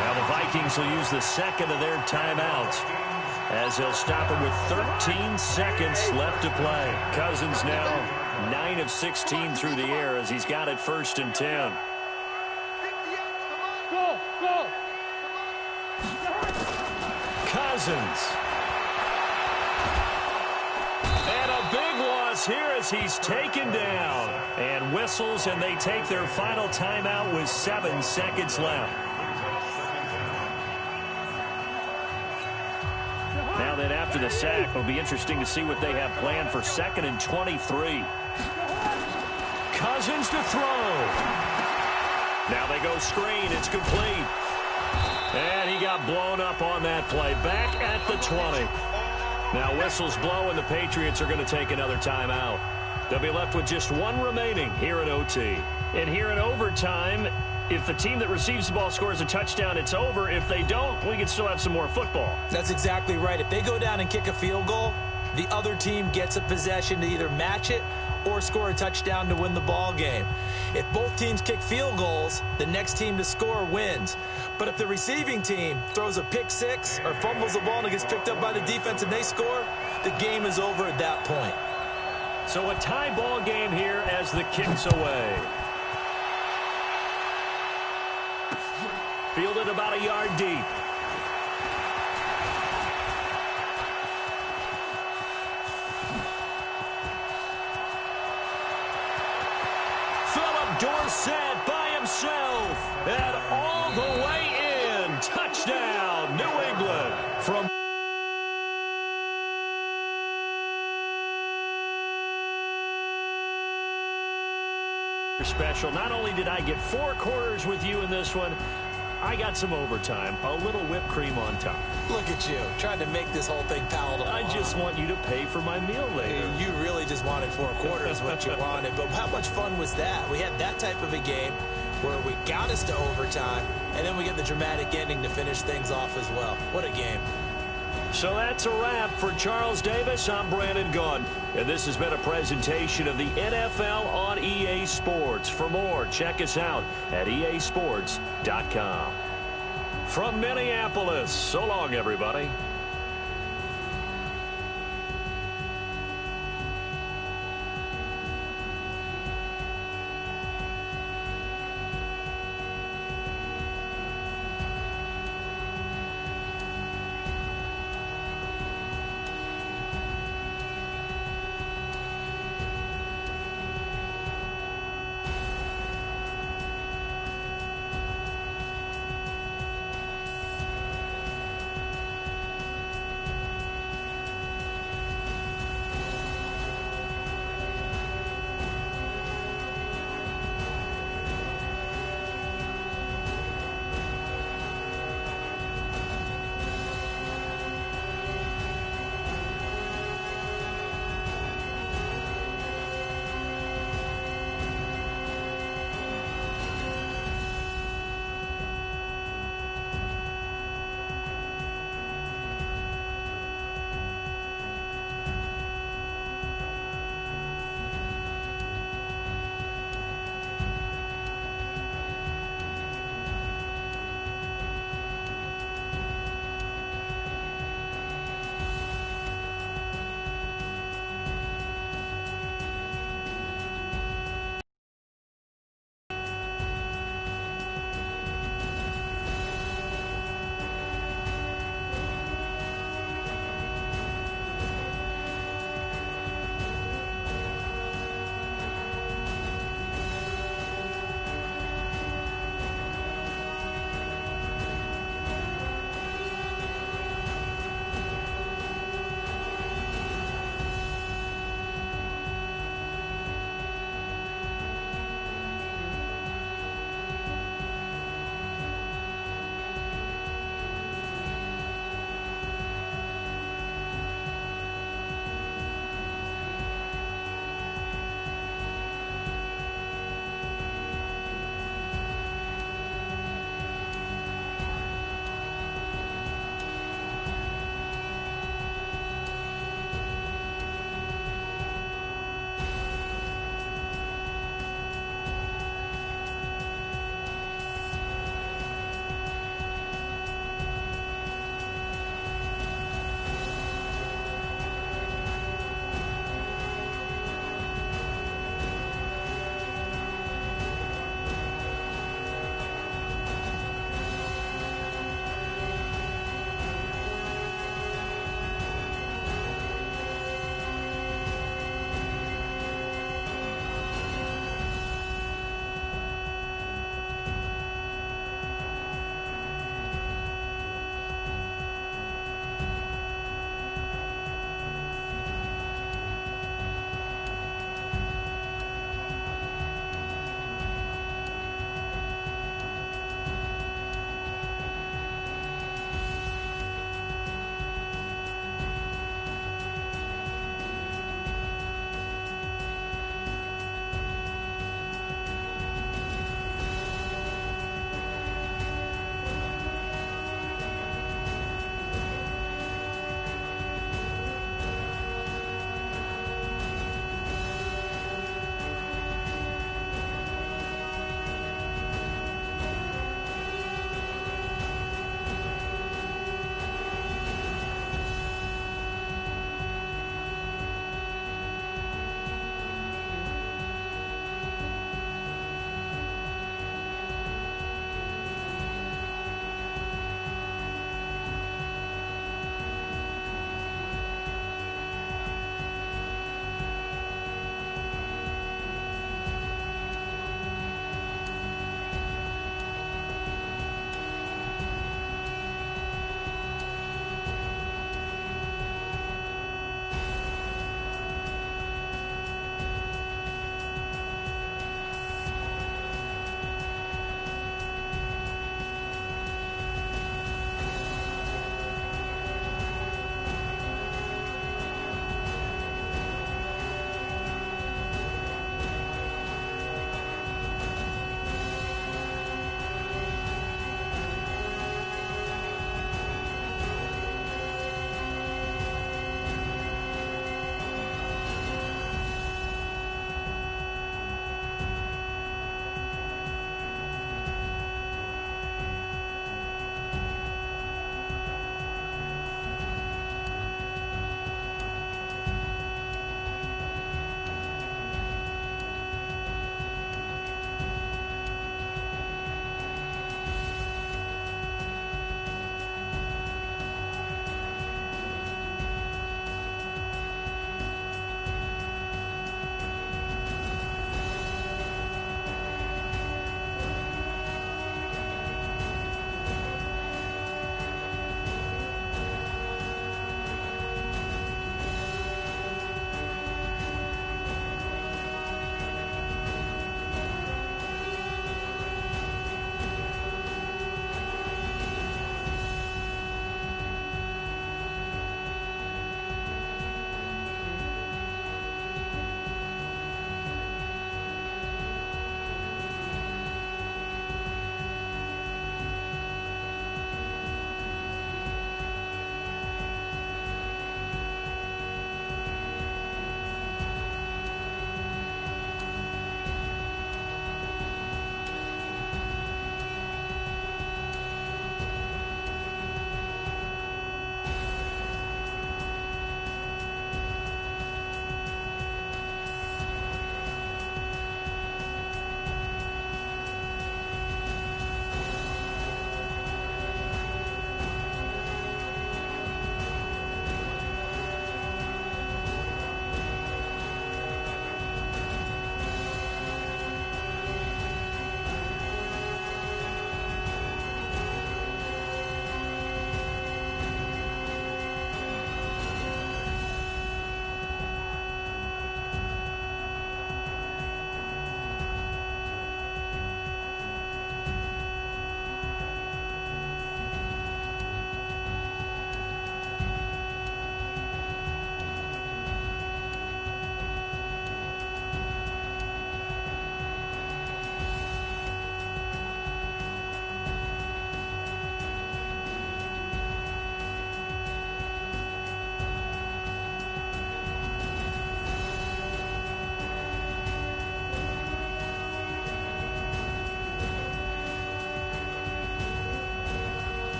Now the Vikings will use the second of their timeouts as they'll stop him with 13 seconds left to play. Cousins now 9 of 16 through the air as he's got it 1st and 10. Go! Cousins. And a big loss here as he's taken down. And whistles, and they take their final timeout with 7 seconds left. Now that after the sack, it'll be interesting to see what they have planned for 2nd and 23. Cousins to throw. Now they go screen. It's complete. And he got blown up on that play. Back at the 20. Now whistles blow, and the Patriots are going to take another timeout. They'll be left with just one remaining here in OT. And here in overtime, if the team that receives the ball scores a touchdown, it's over. If they don't, we can still have some more football. That's exactly right. If they go down and kick a field goal, the other team gets a possession to either match it or score a touchdown to win the ball game. If both teams kick field goals, the next team to score wins. But if the receiving team throws a pick six or fumbles the ball and it gets picked up by the defense and they score, the game is over at that point. So a tie ball game here as the kick's away. Fielded about a yard deep. Dorsett by himself, and all the way in. Touchdown, New England. From special. Not only did I get 4 quarters with you in this one, I got some overtime, a little whipped cream on top. Look at you, trying to make this whole thing palatable. I just want you to pay for my meal later. You really just wanted 4 quarters, what you wanted. But how much fun was that? We had that type of a game where we got us to overtime, and then we get the dramatic ending to finish things off as well. What a game. So that's a wrap for Charles Davis. I'm Brandon Gunn, and this has been a presentation of the NFL on EA Sports. For more, check us out at easports.com. From Minneapolis, so long, everybody.